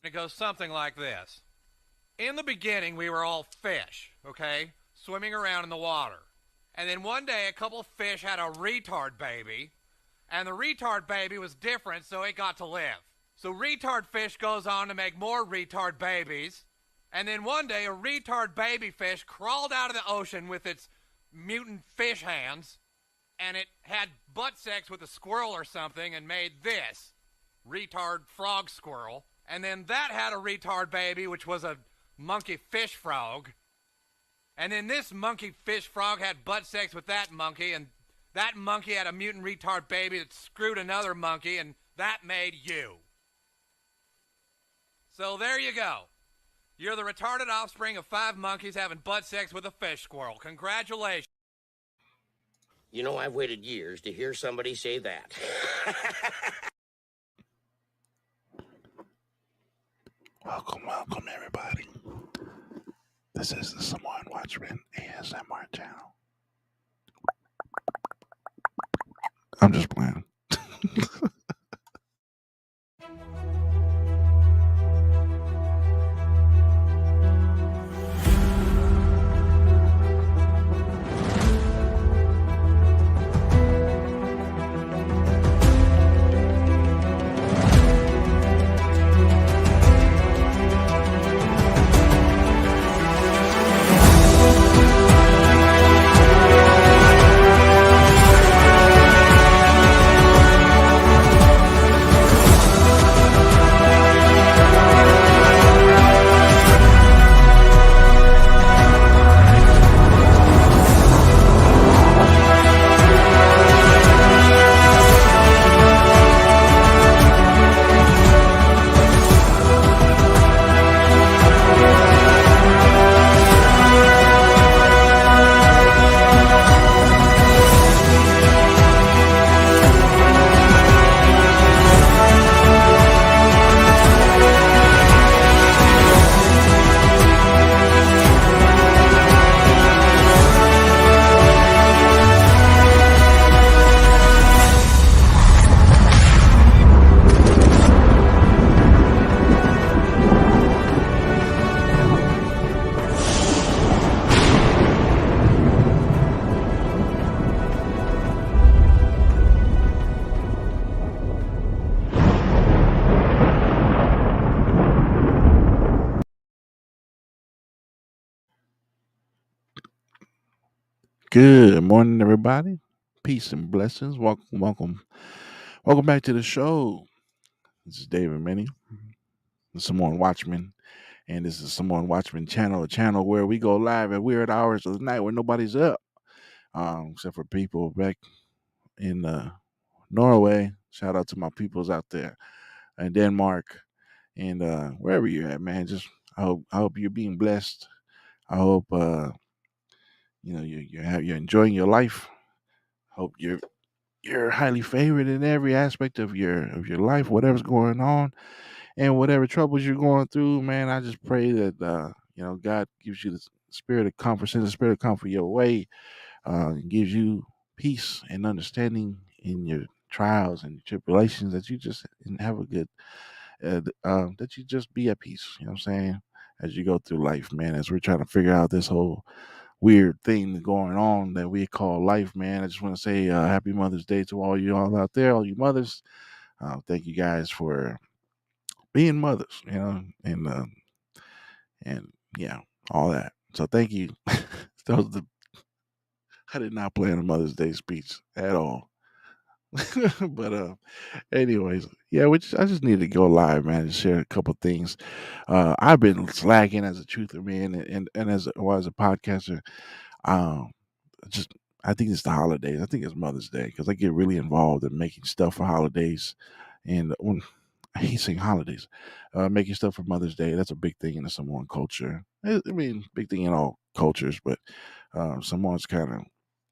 It goes something like this. In the beginning, we were all fish, okay? Swimming around in the water. And then one day, a couple of fish had a retard baby, and the retard baby was different, so it got to live. So retard fish goes on to make more retard babies, and then one day, a retard baby fish crawled out of the ocean with its mutant fish hands, and it had butt sex with a squirrel or something and made this retard frog squirrel. And then that had a retard baby, which was a monkey fish frog. And then this monkey fish frog had butt sex with that monkey, and that monkey had a mutant retard baby that screwed another monkey, and that made you. So there you go. You're the retarded offspring of 5 monkeys having butt sex with a fish squirrel. Congratulations. You know, I've waited years to hear somebody say that. Welcome, everybody. This is the Samoan Watchman ASMR channel. I'm just playing. Good morning, everybody. Peace and blessings. Welcome back to the show. This is David Minnie, the Samoan Watchman, and this is Samoan Watchman Channel, a channel where we go live at weird hours of the night when nobody's up, except for people back in Norway. Shout out to my peoples out there in Denmark and wherever you're at, man. Just I hope you're being blessed. I hope you're enjoying your life. Hope you're highly favored in every aspect of your life, whatever's going on, and whatever troubles you're going through, man. I just pray that God gives you the spirit of comfort, sends the spirit of comfort your way, and gives you peace and understanding in your trials and tribulations. That you just have a good, that you just be at peace. You know what I'm saying? As you go through life, man. As we're trying to figure out this whole weird thing going on that we call life, man. I just want to say happy Mother's Day to all you all out there, all you mothers. Thank you guys for being mothers, and yeah, all that. So thank you. That was I did not plan a Mother's Day speech at all. But anyways, yeah, I just need to go live, man, and share a couple things. I've been slacking as a truther, man, and as a podcaster. Um, just I think it's the holidays. I think it's Mother's Day because I get really involved in making stuff for holidays, and I hate saying holidays, making stuff for Mother's Day. That's a big thing in the Samoan culture. I mean, big thing in all cultures, but Samoans kind of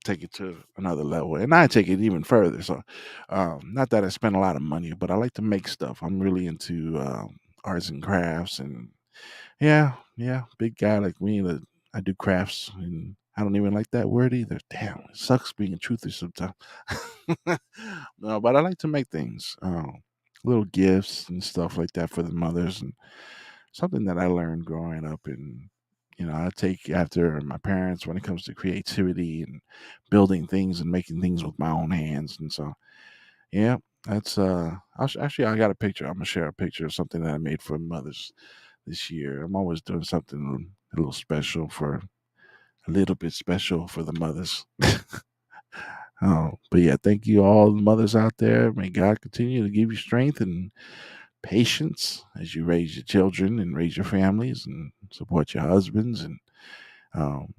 take it to another level, and I take it even further. So, not that I spend a lot of money, but I like to make stuff. I'm really into arts and crafts, and yeah, big guy like me. That I do crafts, and I don't even like that word either. Damn, it sucks being a truther sometimes. No, but I like to make things. little gifts and stuff like that for the mothers, and something that I learned growing up. And I take after my parents when it comes to creativity and building things and making things with my own hands. And so, yeah, that's actually, I got a picture. I'm gonna share a picture of something that I made for mothers this year. I'm always doing something a little special for a little bit special for the mothers. But yeah, thank you all the mothers out there. May God continue to give you strength and patience as you raise your children and raise your families and support your husbands, and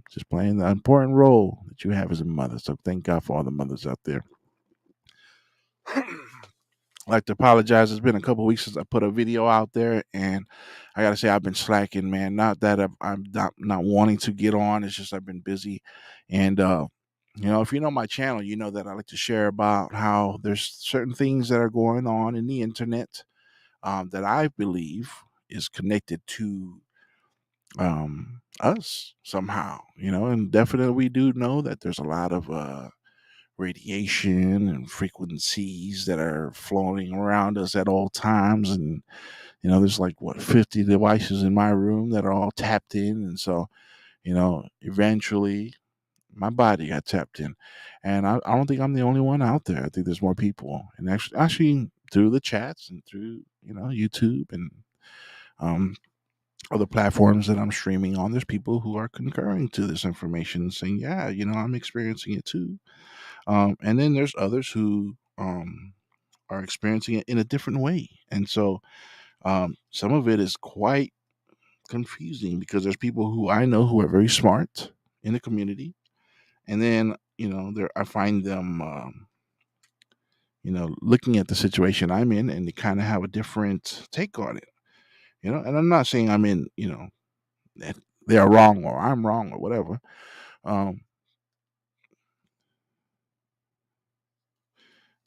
just playing the important role that you have as a mother. So thank God for all the mothers out there. I'd like to apologize. It's been a couple weeks since I put a video out there, and I gotta say I've been slacking, man. Not that I'm not wanting to get on. It's just I've been busy, and if you know my channel, you know that I like to share about how there's certain things that are going on in the internet that I believe is connected to us somehow. And definitely we do know that there's a lot of radiation and frequencies that are floating around us at all times. And there's like 50 devices in my room that are all tapped in. And so eventually my body got tapped in, and I don't think I'm the only one out there. I think there's more people, and actually through the chats and through YouTube and um other platforms that I'm streaming on, there's people who are concurring to this information, saying, yeah, I'm experiencing it too. And then there's others who are experiencing it in a different way. And so some of it is quite confusing because there's people who I know who are very smart in the community. And then, there I find them, looking at the situation I'm in, and they kind of have a different take on it. And I'm not saying I'm in, that they are wrong or I'm wrong or whatever. Um,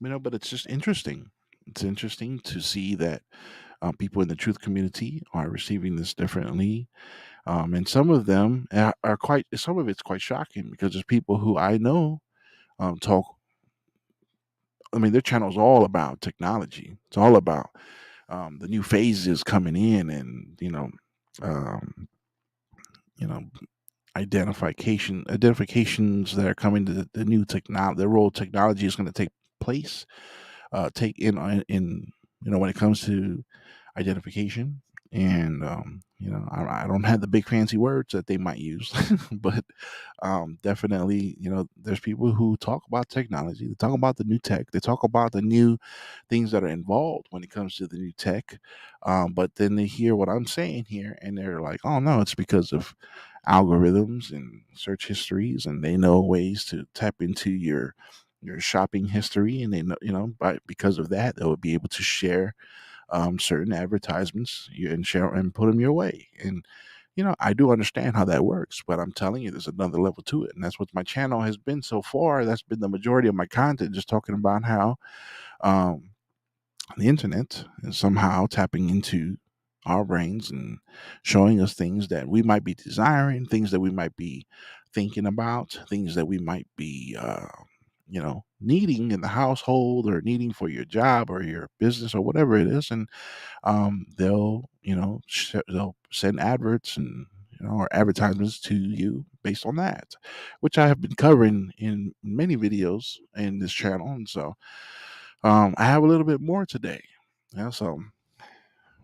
but it's just interesting. It's interesting to see that people in the truth community are receiving this differently. And some of them are quite, some of it's quite shocking because there's people who I know talk. I mean, their channel is all about technology. It's all about the new phases coming in, and um, you know, identifications that are coming to the new technology. The role technology is going to take place, take in when it comes to identification. And I don't have the big fancy words that they might use, but definitely, there's people who talk about technology, they talk about the new tech, they talk about the new things that are involved when it comes to the new tech. But then they hear what I'm saying here, and they're like, oh no, it's because of algorithms and search histories, and they know ways to tap into your shopping history, and they know, because of that, they'll be able to share certain advertisements and share and put them your way. And I do understand how that works, but I'm telling you, there's another level to it, and that's what my channel has been so far. That's been the majority of my content, just talking about how um, the internet is somehow tapping into our brains and showing us things that we might be desiring, things that we might be thinking about, things that we might be needing in the household or needing for your job or your business or whatever it is. And they'll they'll send adverts and or advertisements to you based on that, which I have been covering in many videos in this channel. And so I have a little bit more today. So I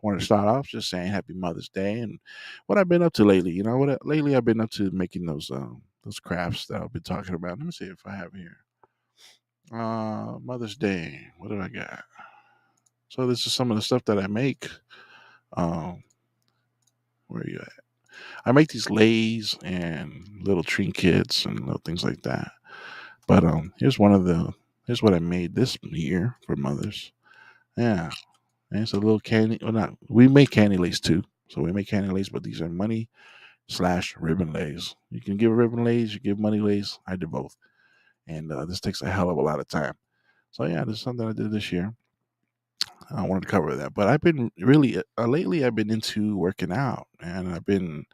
wanted to start off just saying Happy Mother's Day and what I've been up to lately. Lately I've been up to making those crafts that I've been talking about. Let me see if I have here. Mother's Day. What do I got? So this is some of the stuff that I make. Um, where are you at? I make these leis and little trinkets and little things like that. But here's what I made this year for mothers. Yeah. And it's a little candy. Well, not we make candy lace too. So we make candy lace, but these are money/ribbon lays. You can give ribbon lays, you give money lays. I do both. And this takes a hell of a lot of time. So yeah, this is something I did this year. I wanted to cover that. But I've been really lately. I've been into working out, and I've been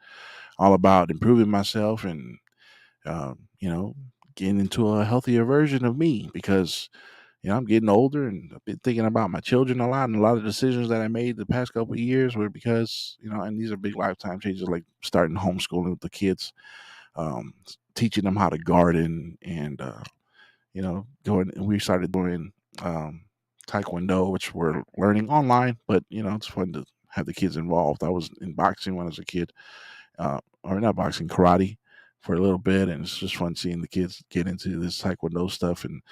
all about improving myself and uh, you know getting into a healthier version of me because I'm getting older, and I've been thinking about my children a lot, and a lot of decisions that I made the past couple of years were because, and these are big lifetime changes, like starting homeschooling with the kids, teaching them how to garden, and going. And we started doing um, taekwondo, which we're learning online, but it's fun to have the kids involved. I was in boxing when I was a kid, or not boxing, karate for a little bit, and it's just fun seeing the kids get into this taekwondo stuff, and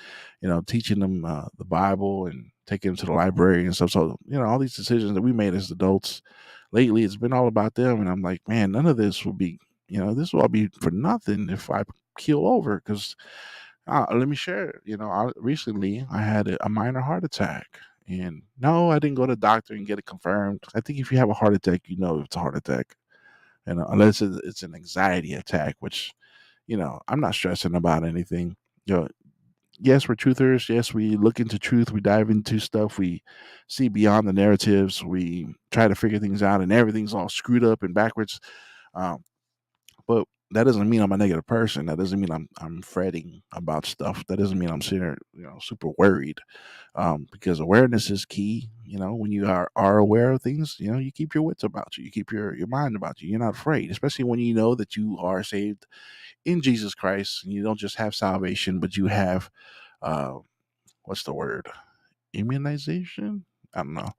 teaching them the Bible and taking them to the library and stuff. So all these decisions that we made as adults lately, it's been all about them, and I'm like, man, none of this will be, this will all be for nothing if I keel over, because let me share. Recently I had a minor heart attack, and no, I didn't go to the doctor and get it confirmed. I think if you have a heart attack, it's a heart attack, and unless it's an anxiety attack, which I'm not stressing about anything. You know, yes, we're truthers. Yes, we look into truth. We dive into stuff. We see beyond the narratives. We try to figure things out, and everything's all screwed up and backwards. Um, but that doesn't mean I'm a negative person. That doesn't mean I'm fretting about stuff. That doesn't mean I'm sitting there, super worried. Because awareness is key. When you are aware of things, you keep your wits about you. You keep your mind about you. You're not afraid, especially when you know that you are saved in Jesus Christ, and you don't just have salvation, but you have uh, what's the word? Immunization? I don't know.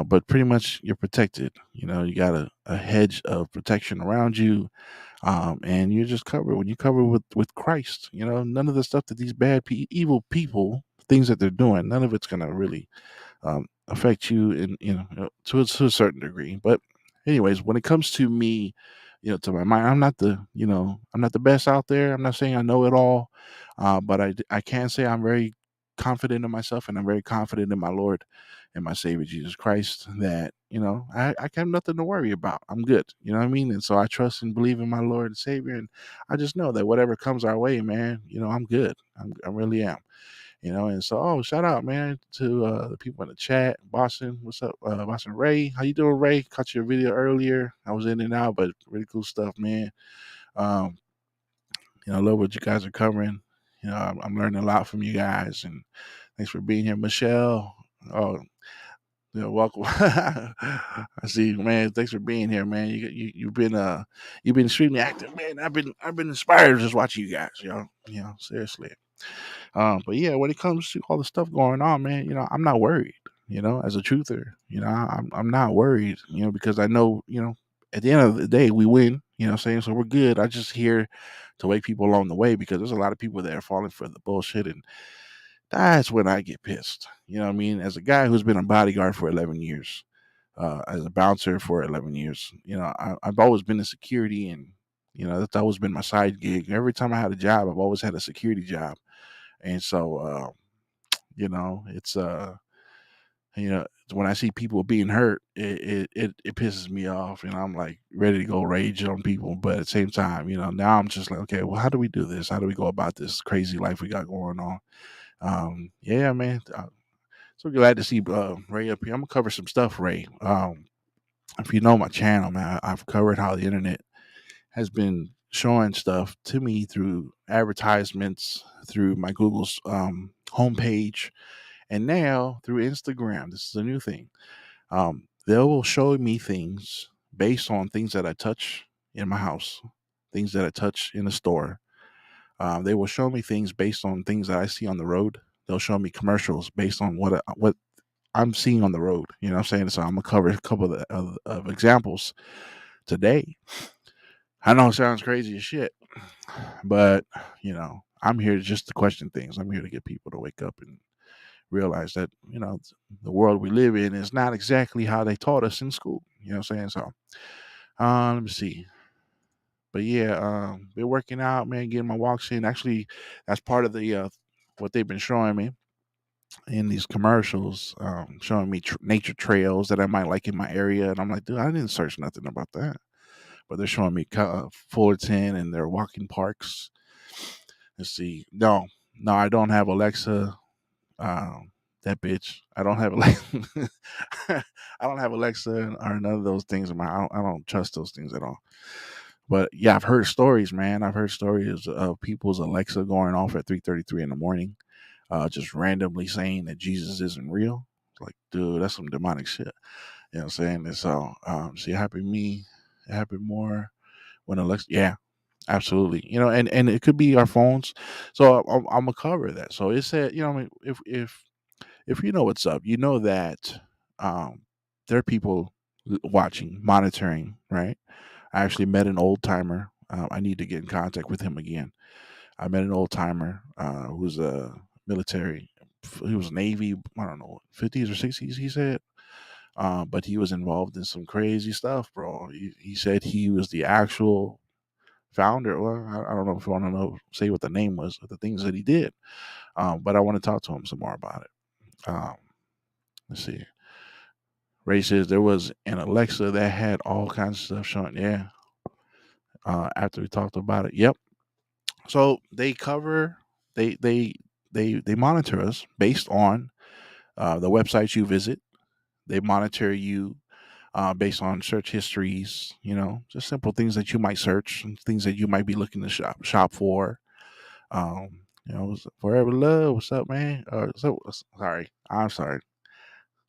But pretty much you're protected. You got a hedge of protection around you, and you're just covered. When you cover with Christ, none of the stuff that these evil people, things that they're doing, none of it's gonna really affect you in to a certain degree. But anyways, when it comes to me, to my mind, I'm not the best out there. I'm not saying I know it all, but I can say I'm very confident in myself, and I'm very confident in my Lord and my Savior Jesus Christ, that I have nothing to worry about. I'm good. You know what I mean? And so I trust and believe in my Lord and Savior, and I just know that whatever comes our way, man, I'm good. I really am. And so, shout out, man, to the people in the chat. Boston, what's up? Boston Ray, how you doing, Ray? Caught your video earlier. I was in and out, but really cool stuff, man. Um, I love what you guys are covering. I'm learning a lot from you guys, and thanks for being here, Michelle. Oh, welcome. I see, man. Thanks for being here, man. You've been extremely active, man. I've been inspired just watching you guys, seriously. But yeah, when it comes to all the stuff going on, man, I'm not worried. As a truther, I'm not worried. Because I know, at the end of the day, we win. What I'm saying, so we're good. I just here to wake people along the way, because there's a lot of people that are falling for the bullshit, and that's when I get pissed. You know what I mean? As a guy who's been a bodyguard for 11 years, as a bouncer for 11 years, I've always been in security, and that's always been my side gig. Every time I had a job, I've always had a security job. And so, it's when I see people being hurt, it pisses me off, and I'm like ready to go rage on people. But at the same time, now I'm just like, okay, well, how do we do this? How do we go about this crazy life we got going on? Yeah, man. So glad to see Ray up here. I'm gonna cover some stuff, Ray. If you know my channel, man, I've covered how the internet has been showing stuff to me through advertisements, through my Google's homepage, and now through Instagram. This is a new thing. They will show me things based on things that I touch in my house, things that I touch in the store. They will show me things based on things that I see on the road. They'll show me commercials based on what I'm seeing on the road. You know what I'm saying? So I'm gonna cover a couple of examples today. I know it sounds crazy as shit, but I'm here just to question things. I'm here to get people to wake up and realize that the world we live in is not exactly how they taught us in school. You know what I'm saying? So let me see. But yeah, been working out, man, getting my walks in. Actually, that's part of the what they've been showing me in these commercials, showing me nature trails that I might like in my area, and I'm like, dude, I didn't search nothing about that. But they're showing me Fullerton and their walking parks. Let's see. No, I don't have Alexa. That bitch. I don't have Alexa. I don't have Alexa or none of those things. I don't trust those things at all. But yeah, I've heard stories, man. I've heard stories of people's Alexa going off at 3:33 in the morning. just randomly saying that Jesus isn't real. Like, dude, that's some demonic shit. You know what I'm saying? And so, see, it happened more when Alexa, yeah, absolutely. You know, and it could be our phones. So I'm gonna cover that. So it said, you know, I mean, if you know what's up, you know that there are people watching, monitoring, right? I actually met an old timer. I need to get in contact with him again. I met an old timer who was a military. He was Navy. I don't know, 50s or 60s. He said, but he was involved in some crazy stuff, bro. He said he was the actual founder. Well, I don't know if you want to know, say what the name was of the things that he did. But I want to talk to him some more about it. Let's see. Ray says there was an Alexa that had all kinds of stuff showing. Yeah. After we talked about it. Yep. So they cover, they they they monitor us based on the websites you visit. They monitor you based on search histories. You know, just simple things that you might search, and things that you might be looking to shop for. You know, forever love. What's up, man? Sorry, I'm sorry,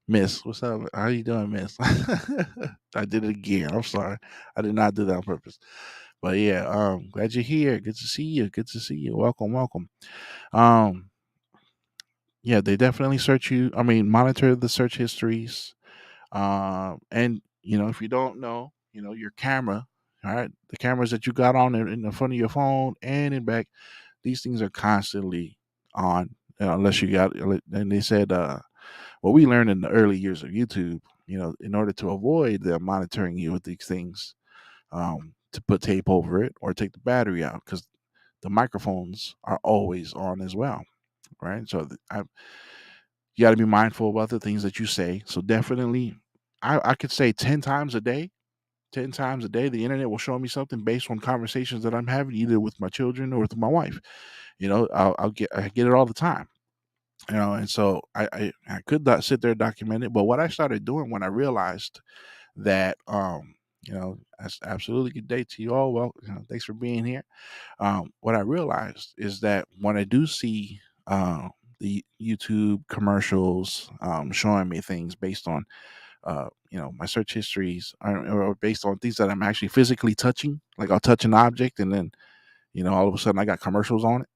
Miss. What's up? How you doing, Miss? I did it again. I'm sorry. I did not do that on purpose. But yeah, glad you're here. Good to see you. Good to see you. Welcome, welcome. Um, yeah, they definitely search you. I mean, monitor the search histories. And you know, if you don't know, you know, your camera, all right, the cameras that you got on in the front of your phone and in back, these things are constantly on. Unless you got, and they said, what we learned in the early years of YouTube, you know, in order to avoid them monitoring you with these things, to put tape over it or take the battery out because the microphones are always on as well, right? So you got to be mindful about the things that you say. So definitely, I could say 10 times a day. 10 times a day, the internet will show me something based on conversations that I'm having, either with my children or with my wife. You know, I get it all the time. You know, and so I could not sit there and document it. But what I started doing when I realized that, you know, that's absolutely good day to you all. Well, you know, thanks for being here. What I realized is that when I do see the YouTube commercials showing me things based on, you know, my search histories, or based on things that I'm actually physically touching, like I'll touch an object and then, you know, all of a sudden I got commercials on it.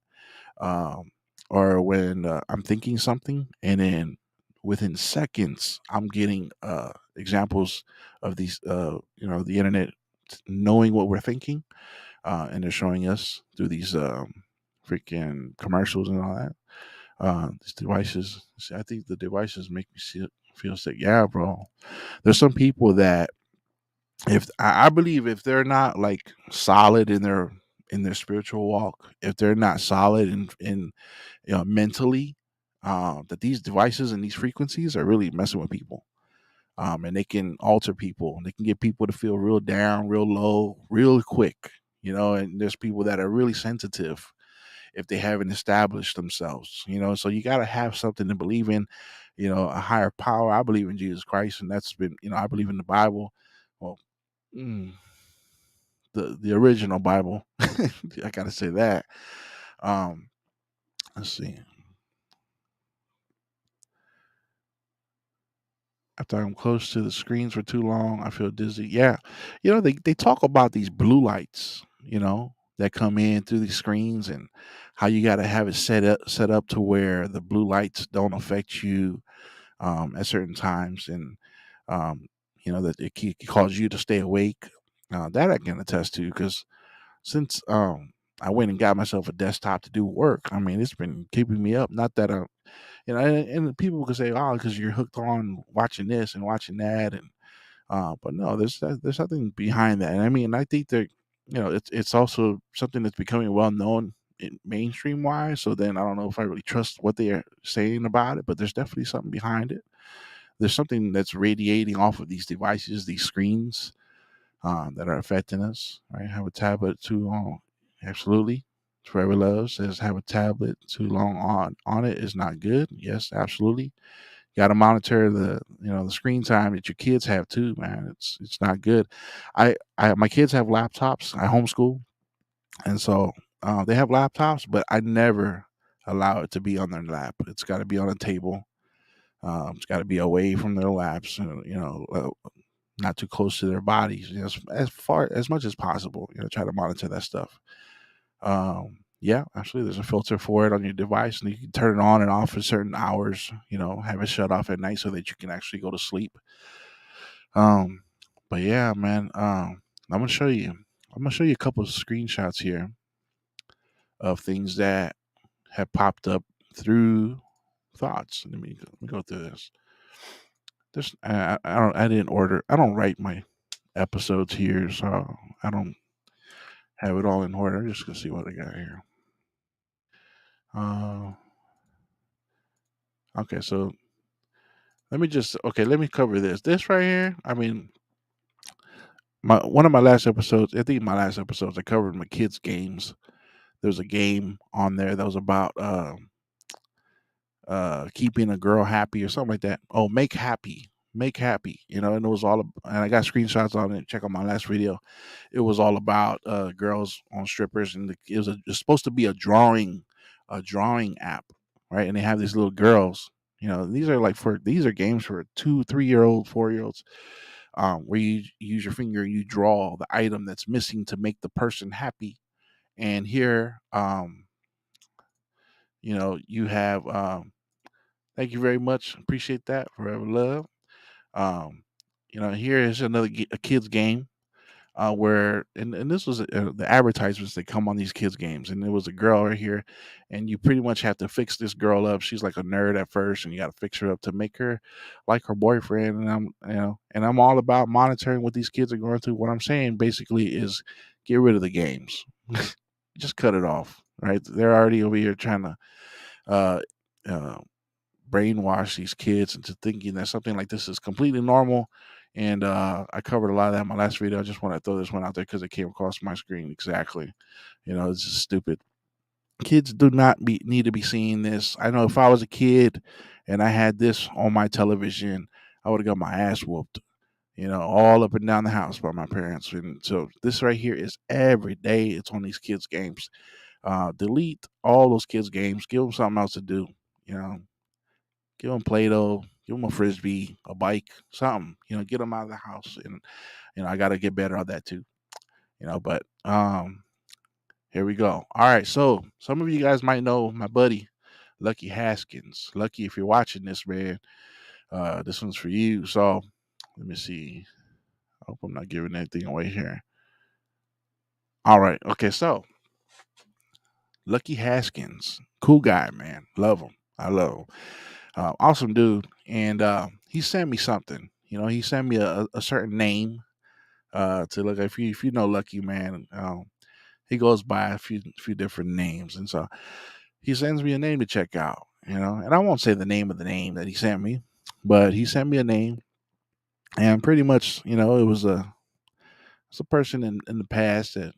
Um, or when I'm thinking something and then within seconds I'm getting examples of these, you know, the internet knowing what we're thinking, and they're showing us through these freaking commercials and all that. These devices, see, I think the devices make me feel sick. Yeah, bro. There's some people that, if I believe, if they're not like solid in their spiritual walk, if they're not solid in you know, mentally, that these devices and these frequencies are really messing with people. And they can alter people. They can get people to feel real down, real low, real quick. You know, and there's people that are really sensitive if they haven't established themselves. You know, so you got to have something to believe in. You know, a higher power. I believe in Jesus Christ, and that's been, you know, I believe in the Bible. Well, mm, the original Bible. I gotta say that. Um, let's see. After I'm close to the screens for too long, I feel dizzy. Yeah, you know, they talk about these blue lights, you know, that come in through these screens, and how you got to have it set up to where the blue lights don't affect you at certain times, and um, you know, that it cause you to stay awake. That I can attest to, because since I went and got myself a desktop to do work, I mean, it's been keeping me up. Not that you know, and people could say, "Oh, because you're hooked on watching this and watching that," and but no, there's something behind that. And I mean, I think that, you know, it's also something that's becoming well known in mainstream wise. So then I don't know if I really trust what they are saying about it, but there's definitely something behind it. There's something that's radiating off of these devices, these screens, that are affecting us. Right? Have a tablet too long, absolutely. Forever Love says have a tablet too long on it is not good. Yes, absolutely. You got to monitor the, you know, the screen time that your kids have too, man. It's not good. I my kids have laptops. I homeschool, and so they have laptops, but allow it to be on their lap. It's got to be on a table. It's got to be away from their laps, not too close to their bodies, as far as much as possible. Try to monitor that stuff. Yeah, actually, there's a filter for it on your device, and you can turn it on and off at certain hours. Have it shut off at night so that you can actually go to sleep. But yeah, man, I'm gonna show you. I'm gonna show you a couple of screenshots here of things that have popped up through thoughts. Let me go through this. I didn't order. I don't write my episodes here, so I don't have it all in order. I'm just gonna see what I got here. Okay, so let me cover this. This right here. I mean, one of my last episodes. I think my last episodes I covered my kids' games. There was a game on there that was about keeping a girl happy or something like that. Oh, make happy. And it was and I got screenshots on it. Check out my last video. It was all about girls on strippers, and it's supposed to be a drawing app, right? And they have these little girls. These are games for 2, 3-year-old, 4-year-olds, where you use your finger and you draw the item that's missing to make the person happy. And here, you have. Thank you very much. Appreciate that. Forever love. Here is a kids game, where and this was the advertisements that come on these kids games, and there was a girl right here, and you pretty much have to fix this girl up. She's like a nerd at first, and you got to fix her up to make her like her boyfriend. And I'm all about monitoring what these kids are going through. What I'm saying basically is get rid of the games. Just cut it off. Right? They're already over here trying to uh, uh, brainwash these kids into thinking that something like this is completely normal. And I covered a lot of that in my last video. I just want to throw this one out there because it came across my screen. Exactly. It's just stupid. Kids do not need to be seeing this. I know if I was a kid and I had this on my television, I would have got my ass whooped, all up and down the house by my parents. And so this right here is every day. It's on these kids' games. Delete all those kids' games. Give them something else to do. Give them Play-Doh, give them a Frisbee, a bike, something, get them out of the house. And, I got to get better at that too, but here we go. All right. So some of you guys might know my buddy, Lucky Haskins. Lucky, if you're watching this, man, this one's for you. So let me see. I hope I'm not giving anything away here. All right. Okay. So Lucky Haskins, cool guy, man. Love him. I love him. Awesome dude. And he sent me something. He sent me a certain name to look at. If you know Lucky, man, he goes by a few different names. And so he sends me a name to check out, and I won't say the name of the name that he sent me, but he sent me a name. And pretty much, it was it's a person in the past that,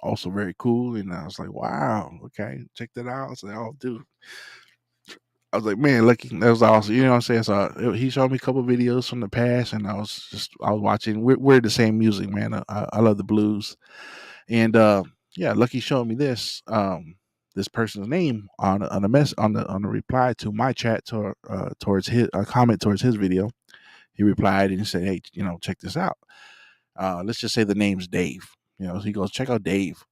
also very cool. And I was like, wow, okay, check that out. I was like, oh, dude. I was like, man, Lucky, that was awesome. You know what I'm saying? So he showed me a couple videos from the past, and I was watching. We're the same music, man. I love the blues, and yeah, Lucky showed me this this person's name on the reply to my chat towards his comment towards his video. He replied and he said, hey, check this out. Let's just say the name's Dave. So he goes, check out Dave.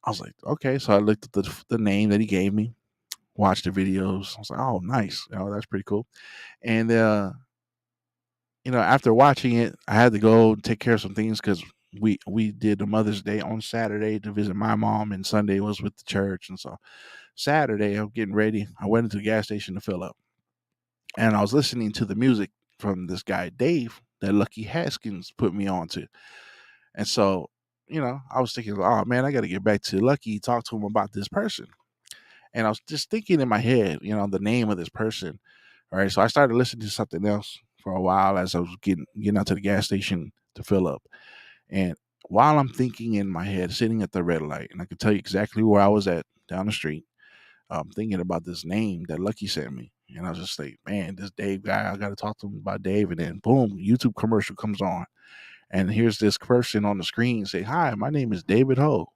I was like, okay. So I looked at the name that he gave me. Watched the videos. I was like, oh, nice. That's pretty cool. And, after watching it, I had to go take care of some things because we did the Mother's Day on Saturday to visit my mom, and Sunday was with the church. And so Saturday, I'm getting ready. I went into the gas station to fill up. And I was listening to the music from this guy, Dave, that Lucky Haskins put me on to. And so, I was thinking, oh, man, I got to get back to Lucky, talk to him about this person. And I was just thinking in my head, the name of this person. All right. So I started listening to something else for a while as I was getting out to the gas station to fill up. And while I'm thinking in my head, sitting at the red light, and I can tell you exactly where I was at down the street, thinking about this name that Lucky sent me. And I was just like, man, this Dave guy, I got to talk to him about Dave. And then boom, YouTube commercial comes on. And here's this person on the screen say, hi, my name is David Ho.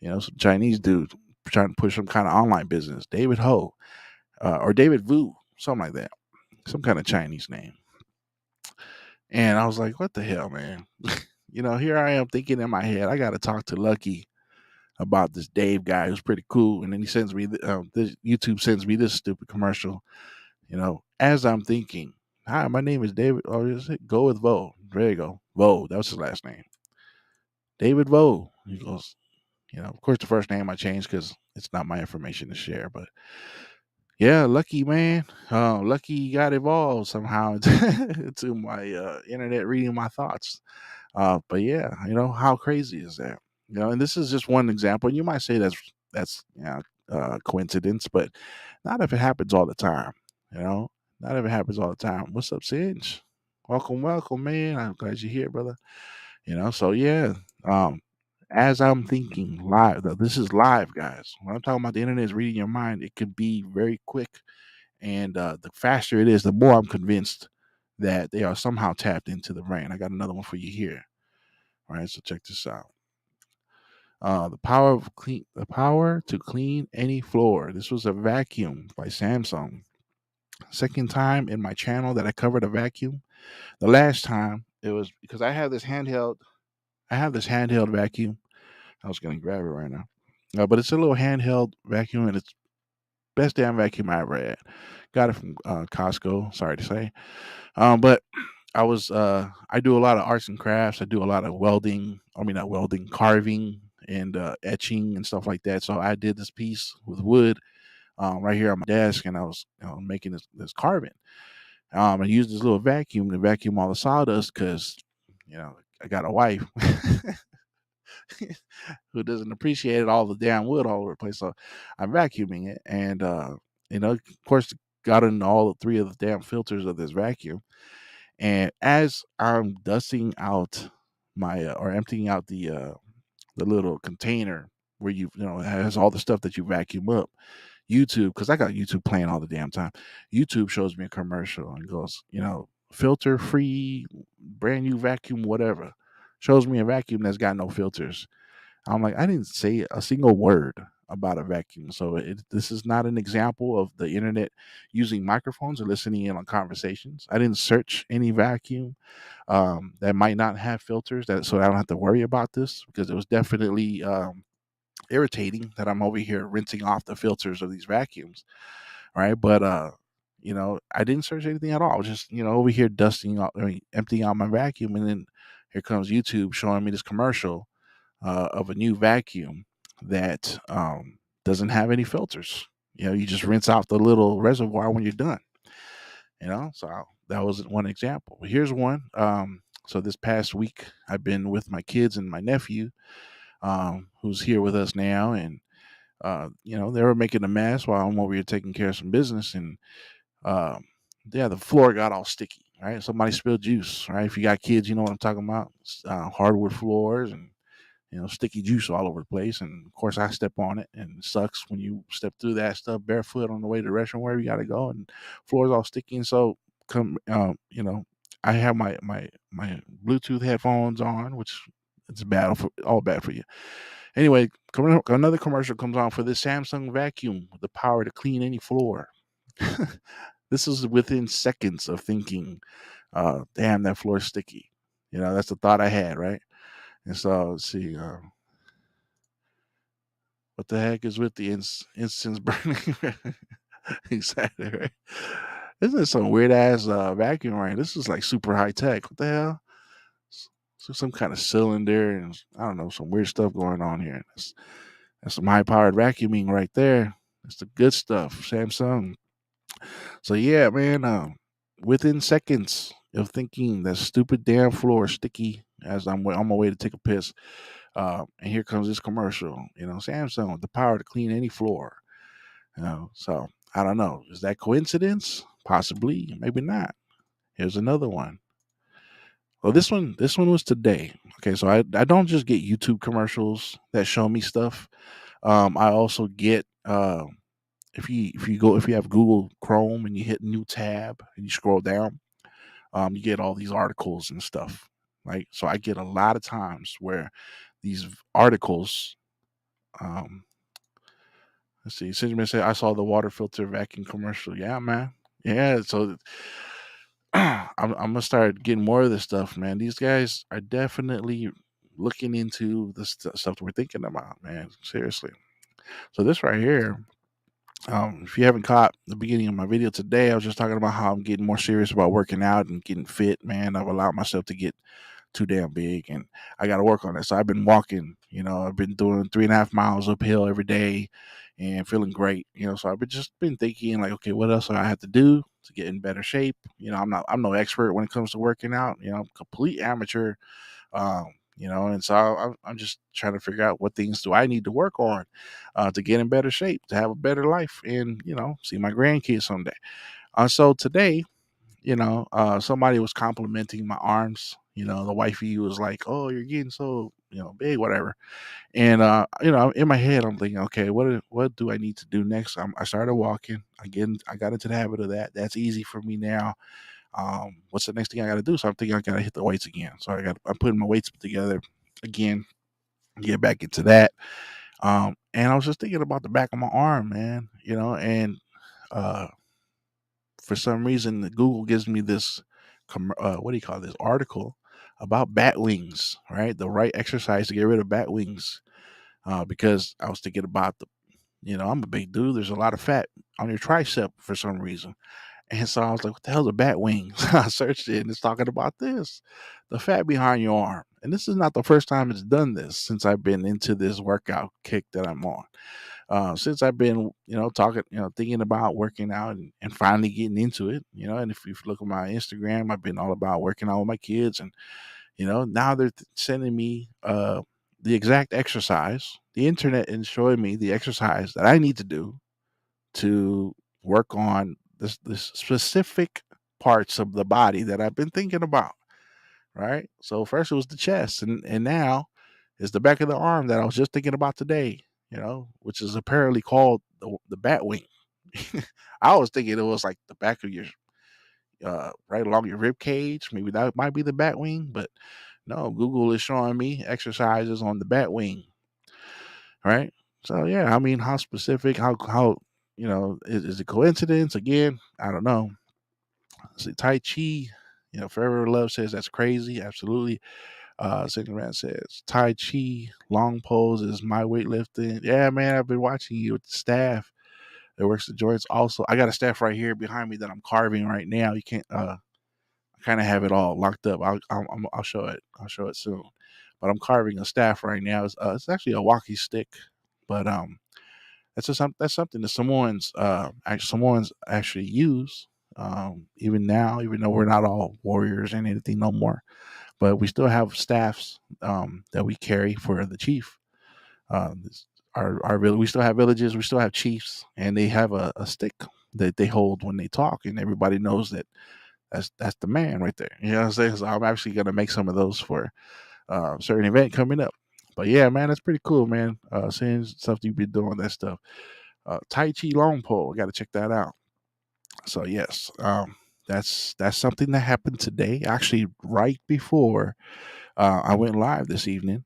Some Chinese dude trying to push some kind of online business. David Ho, or David Vu, something like that, some kind of Chinese name. And I was like, what the hell, man? Here I am thinking in my head, I got to talk to Lucky about this Dave guy who's pretty cool. And then he sends me, this YouTube sends me this stupid commercial, as I'm thinking, hi, my name is David. Oh, is it? Go with Vo. There you go. Vo. That was his last name. David Vo. He goes, of course, the first name I changed because it's not my information to share. But yeah, Lucky, man. Lucky got evolved somehow into my internet reading my thoughts. But yeah, how crazy is that? And this is just one example. You might say that's coincidence, but not if it happens all the time. Not if it happens all the time. What's up, Singe? Welcome, man. I'm glad you're here, brother. So yeah. As I'm thinking live, this is live, guys. When I'm talking about the internet is reading your mind, it could be very quick, and the faster it is, the more I'm convinced that they are somehow tapped into the brain. I got another one for you here. All right, so check this out. The power to clean any floor. This was a vacuum by Samsung. Second time in my channel that I covered a vacuum. The last time it was because I have this handheld vacuum. I was going to grab it right now. But it's a little handheld vacuum, and it's best damn vacuum I ever had. Got it from Costco. Sorry to say. But I do a lot of arts and crafts. I do a lot of welding. I mean, not welding, carving and etching and stuff like that. So I did this piece with wood right here on my desk, and I was making this carving. I used this little vacuum to vacuum all the sawdust because, I got a wife who doesn't appreciate all the damn wood all over the place. So I'm vacuuming it, and of course, got in all three of the damn filters of this vacuum. And as I'm dusting out my or emptying out the little container where it has all the stuff that you vacuum up, YouTube, because I got YouTube playing all the damn time. YouTube shows me a commercial and goes, filter free, brand new vacuum, whatever. Shows me a vacuum that's got no filters. I'm like, I didn't say a single word about a vacuum. So this is not an example of the internet using microphones or listening in on conversations. I didn't search any vacuum that might not have filters, so I don't have to worry about this, because it was definitely irritating that I'm over here rinsing off the filters of these vacuums, right? But I didn't search anything at all. I was just over here emptying out my vacuum, and then here comes YouTube showing me this commercial of a new vacuum that doesn't have any filters. You just rinse out the little reservoir when you're done. So that was one example. Here's one. So this past week, I've been with my kids and my nephew, who's here with us now, and they were making a mess while I'm over here taking care of some business, and the floor got all sticky. Right, somebody spilled juice. Right, if you got kids, you know what I'm talking about. Hardwood floors and sticky juice all over the place. And of course, I step on it, and it sucks when you step through that stuff barefoot on the way to the restroom, wherever you got to go, and floor's all sticky. And so, I have my Bluetooth headphones on, which it's all bad for you. Anyway, another commercial comes on for this Samsung vacuum with the power to clean any floor. This is within seconds of thinking, damn, that floor's sticky. That's the thought I had, right? And so, let's see, what the heck is with the incense burning? Exactly, right? Isn't it some weird ass vacuum, right? This is like super high tech. What the hell? So some kind of cylinder and I don't know, some weird stuff going on here. That's some high powered vacuuming right there. That's the good stuff, Samsung. So yeah, man, within seconds of thinking that stupid damn floor is sticky as I'm on my way to take a piss, and here comes this commercial. Samsung, the power to clean any floor. So I don't know. Is that coincidence? Possibly, maybe not. Here's another one. Well, this one was today. Okay, so I don't just get YouTube commercials that show me stuff. I also get if you have Google Chrome and you hit new tab and you scroll down, you get all these articles and stuff. Right, so I get a lot of times where these articles Let's see. Cinnamon said, I saw the water filter vacuum commercial. Yeah, man. Yeah. So I'm gonna start getting more of this stuff, man. These guys are definitely looking into the stuff that we're thinking about, man. Seriously. So this right here, if you haven't caught the beginning of my video today, I was just talking about how I'm getting more serious about working out and getting fit, man. I've allowed myself to get too damn big, and I got to work on it. So I've been walking, I've been doing 3.5 miles uphill every day and feeling great, so I've been thinking like, okay, what else do I have to do to get in better shape? I'm no expert when it comes to working out, I'm complete amateur. And so I'm just trying to figure out what things do I need to work on to get in better shape, to have a better life, and see my grandkids someday. So today, somebody was complimenting my arms. The wifey was like, "Oh, you're getting so big, whatever." And in my head, I'm thinking, okay, what do I need to do next? I started walking. I got into the habit of that. That's easy for me now. What's the next thing I got to do? So I'm thinking I got to hit the weights again. So I'm putting my weights together again, get back into that. And I was just thinking about the back of my arm, man. And uh, for some reason, Google gives me this, what do you call this article about bat wings, right? The right exercise to get rid of bat wings. Because I was thinking about I'm a big dude. There's a lot of fat on your tricep for some reason. And so I was like, what the hell's a bat wing? I searched it and it's talking about this, the fat behind your arm. And this is not the first time it's done this since I've been into this workout kick that I'm on. Since I've been, thinking about working out and finally getting into it, and if you look at my Instagram, I've been all about working out with my kids. And, now they're sending me the exact exercise. The internet is showing me the exercise that I need to do to work on this specific parts of the body that I've been thinking about. Right. So first it was the chest, and now it's the back of the arm that I was just thinking about today. Which is apparently called the bat wing. I was thinking it was like the back of your right along your rib cage. Maybe that might be the bat wing, but no, Google is showing me exercises on the bat wing. Right. So yeah, I mean, how specific? How is it coincidence? Again, I don't know. See, Tai Chi, Forever Love says that's crazy. Absolutely. Second Man says Tai Chi, long pose is my weightlifting. Yeah, man, I've been watching you with the staff that works the joints. Also, I got a staff right here behind me that I'm carving right now. You can't. I kind of have it all locked up. I'll show it. I'll show it soon. But I'm carving a staff right now. It's actually a walkie stick, but that's something that Samoans actually use. Even now, even though we're not all warriors and anything no more, but we still have staffs that we carry for the chief. We still have villages, we still have chiefs, and they have a stick that they hold when they talk, and everybody knows that that's the man right there. You know what I'm saying? So I'm actually gonna make some of those for a certain event coming up. But yeah, man, that's pretty cool, man. Seeing stuff you've been doing, that stuff. Tai Chi long pole, got to check that out. So yes, that's something that happened today. Actually, right before I went live this evening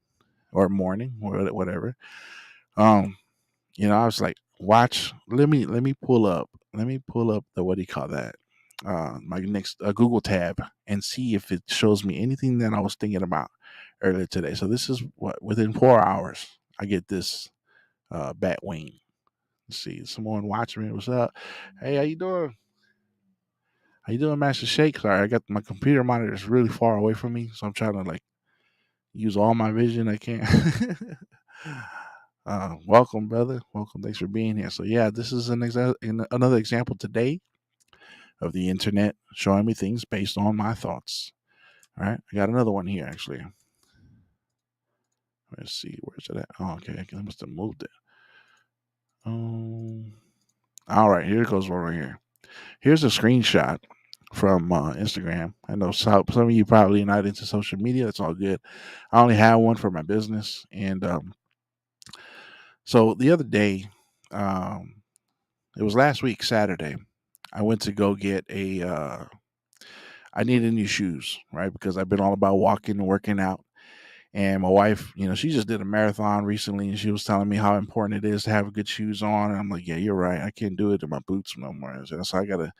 or morning or whatever. Um, I was like, watch. Let me pull up the, what do you call that? My next Google tab and see if it shows me anything that I was thinking about earlier today. So this is what, within 4 hours I get this bat wing. Let's see, Samoan Watchman, what's up? Hey, how you doing? How you doing, Master Shake? Sorry, I got my computer monitor is really far away from me, so I'm trying to like use all my vision I can. Welcome, brother. Welcome. Thanks for being here. So yeah, this is another example today of the internet showing me things based on my thoughts. All right, I got another one here actually. Let's see, where's it at? Oh, okay, I must have moved it. All right, here goes one right here. Here's a screenshot from Instagram. I know some of you probably not into social media. That's all good. I only have one for my business, and so the other day, it was last week Saturday. I went to go get I needed new shoes, right? Because I've been all about walking and working out, And my wife, she just did a marathon recently, and she was telling me how important it is to have good shoes on. And I'm like, yeah, you're right. I can't do it in my boots no more. So I gotta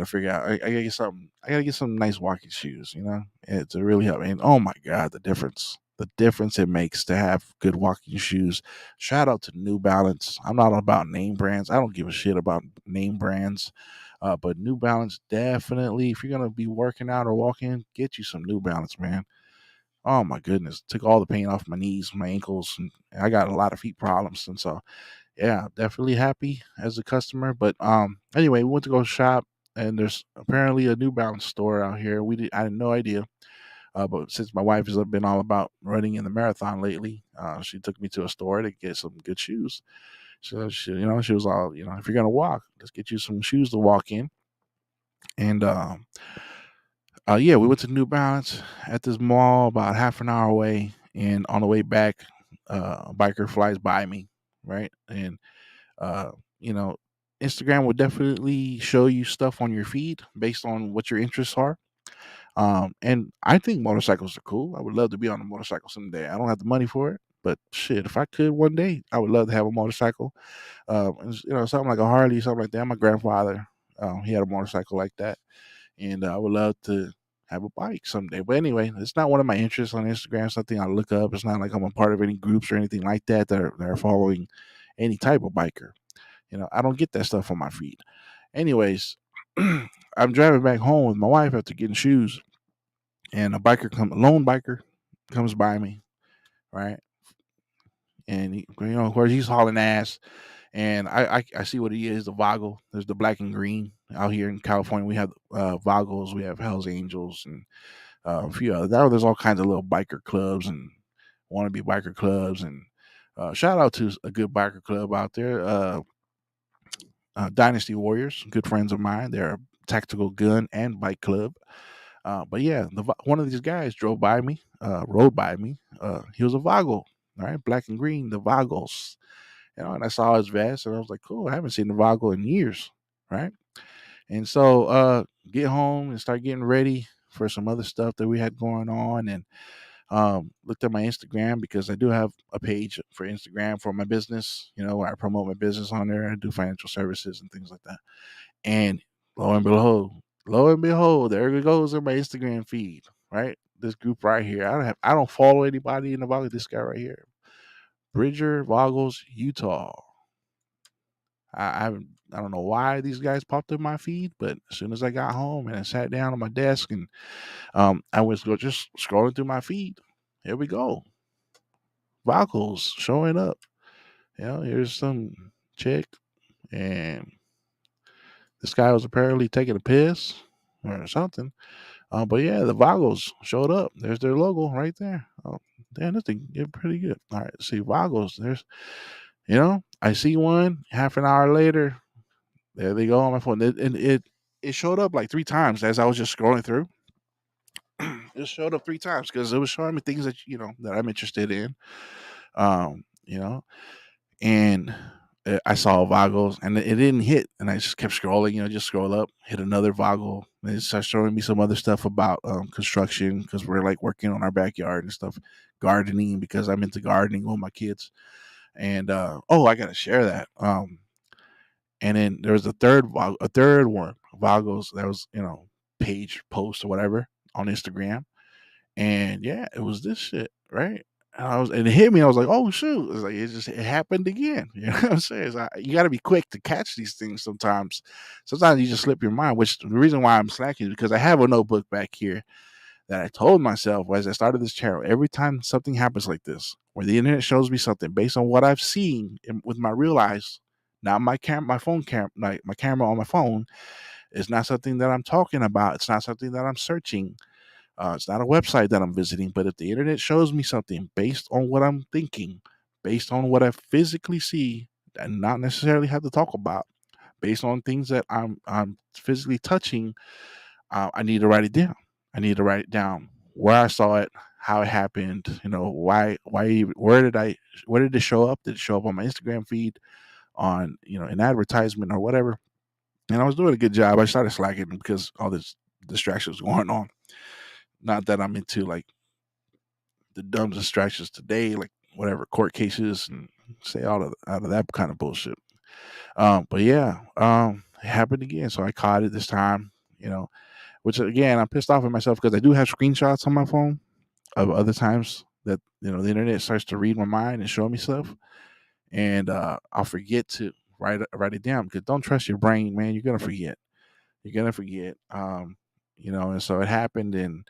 figure out. I gotta get something. I gotta get some nice walking shoes. And to really help. And oh my god, the difference it makes to have good walking shoes. Shout out to New Balance. I'm not about name brands. I don't give a shit about name brands. But New Balance, definitely, if you're gonna be working out or walking, get you some New Balance, man. Oh my goodness, took all the pain off my knees, my ankles, and I got a lot of feet problems, and so yeah, definitely happy as a customer. But anyway, we went to go shop, and there's apparently a New Balance store out here. I had no idea, but since my wife has been all about running in the marathon lately, she took me to a store to get some good shoes. So she was all, if you're gonna walk, let's get you some shoes to walk in. And yeah, we went to New Balance at this mall about half an hour away, and on the way back, a biker flies by me, right? And uh, you know, Instagram will definitely show you stuff on your feed based on what your interests are. And I think motorcycles are cool. I would love to be on a motorcycle someday. I don't have the money for it, but shit, if I could one day, I would love to have a motorcycle. Something like a Harley, something like that. My grandfather, he had a motorcycle like that, and I would love to have a bike someday. But anyway, it's not one of my interests on Instagram. Something I look up. It's not like I'm a part of any groups or anything like that that are following any type of biker. I don't get that stuff on my feed. Anyways, I'm driving back home with my wife after getting shoes, and a lone biker comes by me, right? And of course, he's hauling ass, and I see what he is. The Voggle. There's the black and green out here in California. We have Voggles, we have Hell's Angels, and a few other. There's all kinds of little biker clubs and wannabe biker clubs, and shout out to a good biker club out there. Dynasty Warriors, good friends of mine. They're a tactical gun and bike club. But yeah, one of these guys rode by me. He was a Voggle, right? Black and green, the Voggles. And I saw his vest, and I was like, cool, I haven't seen the Voggle in years, right? And so get home and start getting ready for some other stuff that we had going on, and looked at my Instagram because I do have a page for Instagram for my business, where I promote my business on there. I do financial services and things like that. And lo and behold, there it goes in my Instagram feed, right? This group right here. I don't follow anybody in the Voggle. This guy right here, Bridger Voggles, Utah. I don't know why these guys popped in my feed, but as soon as I got home and I sat down on my desk and I was just scrolling through my feed, here we go. Voggles showing up. Here's some chick, and this guy was apparently taking a piss or something. But yeah, the Voggles showed up. There's their logo right there. Oh, damn, this thing get pretty good. All right, see Voggles. I see one. Half an hour later, there they go on my phone. It showed up like three times as I was just scrolling through. It showed up three times because it was showing me things that I'm interested in. Um, you know, and I saw Voggles, and it didn't hit, and I just kept scrolling. Just scroll up, hit another Voggle, and it started showing me some other stuff about construction because we're like working on our backyard and stuff, gardening because I'm into gardening with my kids. And I gotta share that. And then there was a third one, Voggles, that was page post or whatever on Instagram, and yeah, it was this shit, right? And it hit me. I was like, "Oh shoot!" It's like it happened again. You know what I'm saying? You got to be quick to catch these things. Sometimes you just slip your mind. Which the reason why I'm slacking is because I have a notebook back here that I told myself as I started this channel. Every time something happens like this, where the internet shows me something based on what I've seen with my real eyes, not my phone cam, like my camera on my phone, is not something that I'm talking about. It's not something that I'm searching. It's not a website that I'm visiting, but if the internet shows me something based on what I'm thinking, based on what I physically see, and not necessarily have to talk about, based on things that I'm physically touching, I need to write it down. I need to write it down where I saw it, how it happened. Where did it show up? Did it show up on my Instagram feed, on an advertisement or whatever? And I was doing a good job. I started slacking because all this distractions going on. Not that I'm into like the dumb distractions today, like whatever court cases and stay out of that kind of bullshit. But yeah, it happened again. So I caught it this time, which again, I'm pissed off at myself because I do have screenshots on my phone of other times that, the internet starts to read my mind and show me stuff. And I'll forget to write it down because don't trust your brain, man. You're going to forget. You're going to forget. And so it happened and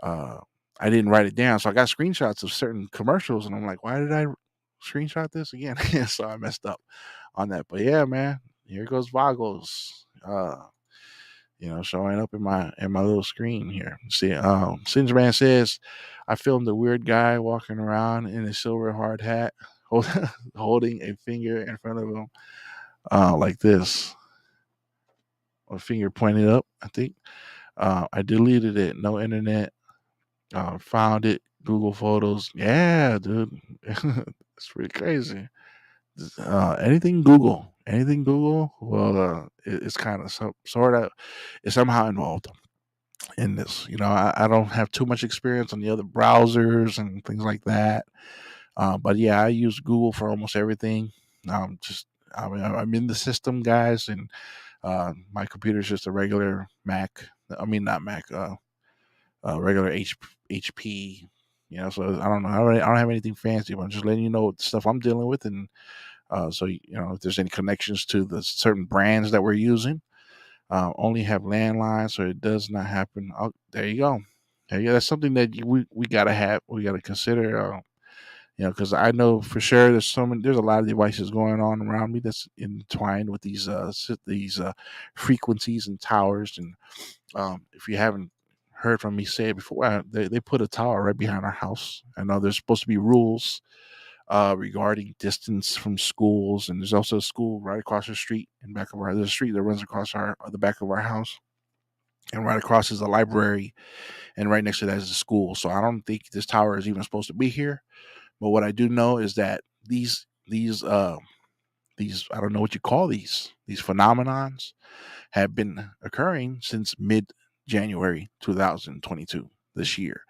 uh, I didn't write it down. So I got screenshots of certain commercials and I'm like, why did I screenshot this again? So I messed up on that. But yeah, man, here goes Vagos. Showing up in my little screen here. See, Singerman says, I filmed a weird guy walking around in a silver hard hat, holding a finger in front of him, like this, a finger pointed up. I think. I deleted it. No internet. Found it. Google Photos. Yeah, dude, it's pretty crazy. Anything Google. Anything Google. Well, it's kind of sort of is somehow involved in this. I don't have too much experience on the other browsers and things like that. But yeah, I use Google for almost everything. I'm in the system, guys, and my computer is just a regular Mac. I mean, not Mac, regular HP. So I don't know. I don't have anything fancy, but I'm just letting you know the stuff I'm dealing with, and so if there's any connections to the certain brands that we're using. Only have landlines, so it does not happen. Oh, there you go. There you go. That's something that we gotta have. We gotta consider. Because I know for sure there's a lot of devices going on around me that's entwined with these frequencies and towers. And if you haven't heard from me say it before, they put a tower right behind our house. I know there's supposed to be rules regarding distance from schools, and there's also a school right across the street there's a street that runs across the back of our house, and right across is a library, and right next to that is a school. So I don't think this tower is even supposed to be here. But what I do know is that these I don't know what you call these phenomenons have been occurring since mid January 2022 this year.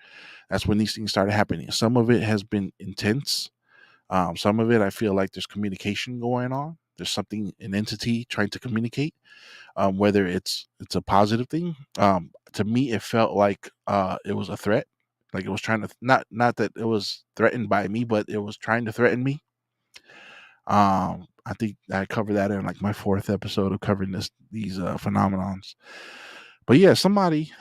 That's when these things started happening. Some of it has been intense. Some of it, I feel like there's communication going on. There's an entity trying to communicate. Whether it's a positive thing. To me, it felt like it was a threat. Like it was trying to not that it was threatened by me, but it was trying to threaten me. I think I covered that in like my 4th episode of covering these phenomenons. But yeah, somebody,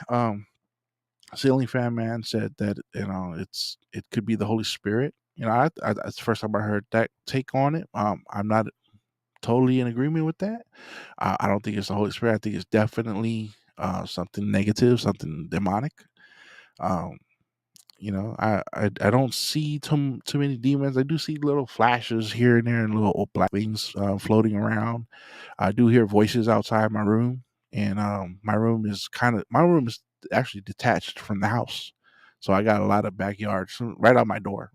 Ceiling Fan Man said that it could be the Holy Spirit. That's the first time I heard that take on it. I'm not totally in agreement with that. I don't think it's the Holy Spirit. I think it's definitely something negative, something demonic. Um, I don't see too many demons. I do see little flashes here and there and little black wings floating around. I do hear voices outside my room, and my room is actually detached from the house, so I got a lot of backyard right out my door.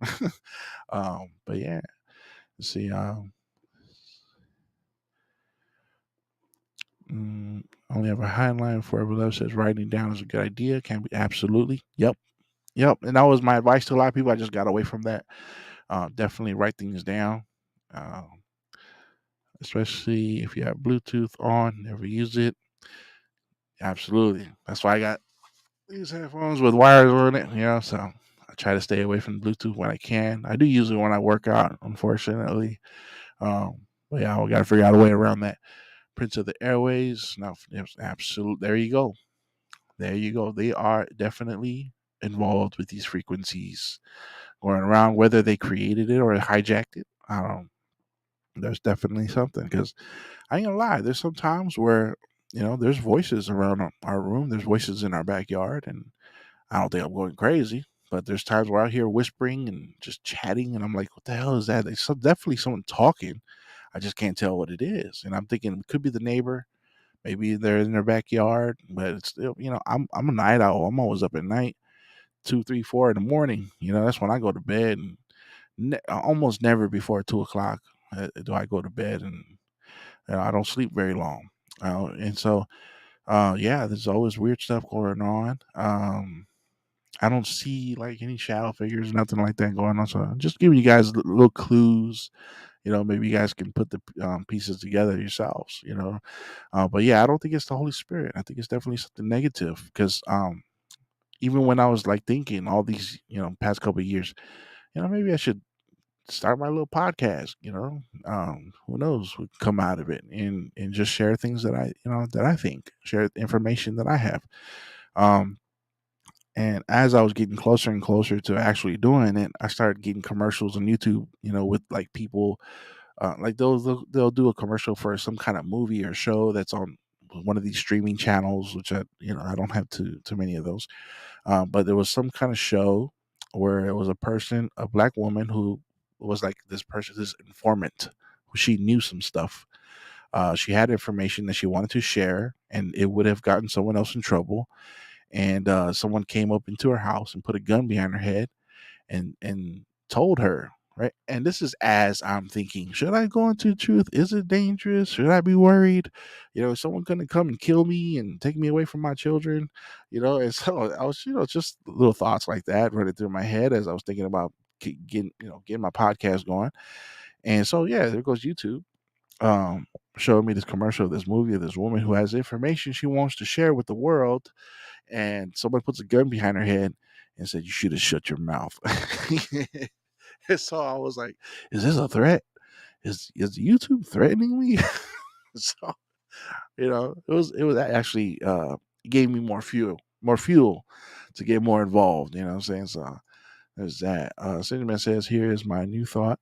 But yeah, let's see. Only have a highline for everyone says writing down is a good idea. Can be absolutely. Yep. And that was my advice to a lot of people. I just got away from that. Definitely write things down. Uh, Especially if you have Bluetooth on, never use it. Absolutely. That's why I got these headphones with wires on it, so I try to stay away from Bluetooth when I can. I do use it when I work out, unfortunately. But yeah, we got to figure out a way around that. Prince of the Airways. No, absolute. There you go. There you go. They are definitely involved with these frequencies going around, whether they created it or hijacked it. I don't know. There's definitely something because I ain't gonna lie. There's some times where there's voices around our room. There's voices in our backyard, and I don't think I'm going crazy. But there's times where I hear whispering and just chatting, and I'm like, "What the hell is that?" There's definitely someone talking. I just can't tell what it is, and I'm thinking it could be the neighbor. Maybe they're in their backyard, but it's still, I'm a night owl. I'm always up at night, 2, 3, 4 in the morning. That's when I go to bed, and almost never before 2 o'clock do I go to bed, and I don't sleep very long. And so, yeah, there's always weird stuff going on. I don't see like any shadow figures, nothing like that going on. So I'm just giving you guys little clues. Maybe you guys can put the pieces together yourselves. But yeah, I don't think it's the Holy Spirit. I think it's definitely something negative because even when I was like thinking all these past couple of years, maybe I should start my little podcast. Who knows what could come out of it, and just share things that I think, share information that I have. Um, And as I was getting closer and closer to actually doing it, I started getting commercials on YouTube, with like people, like they'll do a commercial for some kind of movie or show that's on one of these streaming channels, which I don't have too many of those. But there was some kind of show where it was a black woman who was like this informant. She knew some stuff. She had information that she wanted to share, and it would have gotten someone else in trouble, and someone came up into her house and put a gun behind her head and told her, right. And this is as I'm thinking, should I go into the truth? Is it dangerous? Should I be worried? Is someone gonna come and kill me and take me away from my children? And so I was, just little thoughts like that running through my head as I was thinking about getting my podcast going. And so yeah, there goes YouTube, um showing me this commercial of this movie of this woman who has information she wants to share with the world, and someone puts a gun behind her head and said, "You should have shut your mouth." And so I was like, "Is this a threat? Is YouTube threatening me?" So it was actually it gave me more fuel to get more involved. You know what I'm saying? So there's that. Cinnamon says, "Here is my new thought.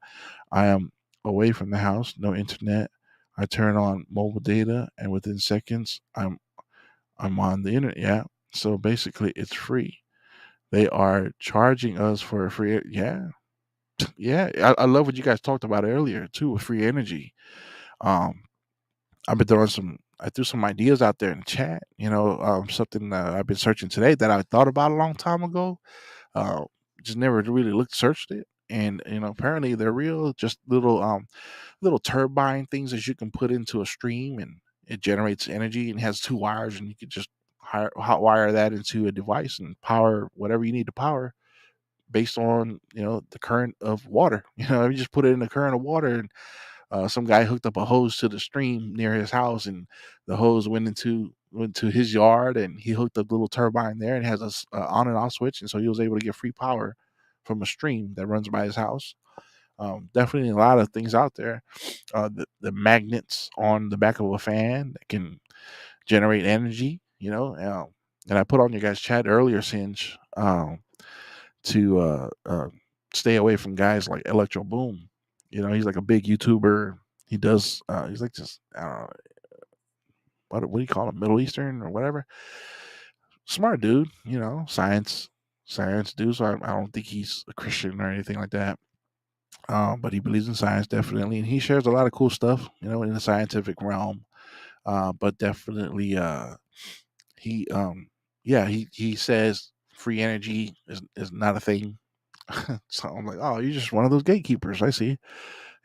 I am away from the house, no internet. I turn on mobile data, and within seconds, I'm on the internet. Yeah, so basically, it's free. They are charging us for a free. Yeah, yeah. I love what you guys talked about earlier too with free energy. Um, I've been throwing some. I threw some ideas out there in the chat. Something I've been searching today that I thought about a long time ago. Uh, just never really searched it, and apparently they're real. Just little turbine things that you can put into a stream, and it generates energy and has two wires, and you can just hot wire that into a device and power whatever you need to power based on the current of water. You just put it in the current of water, and some guy hooked up a hose to the stream near his house, and the hose went to his yard, and he hooked up the little turbine there, and has a on and off switch, and so he was able to get free power from a stream that runs by his house. Definitely a lot of things out there. The magnets on the back of a fan that can generate energy, and I put on your guys' chat earlier, Singe, to stay away from guys like Electro Boom. He's like a big YouTuber. He does. He's like just I don't know what do you call him, Middle Eastern or whatever. Smart dude, science dude. So I don't think he's a Christian or anything like that. But he believes in science definitely, and he shares a lot of cool stuff, in the scientific realm. But definitely, he, yeah, he says free energy is not a thing. So I'm like, oh, you're just one of those gatekeepers. I see.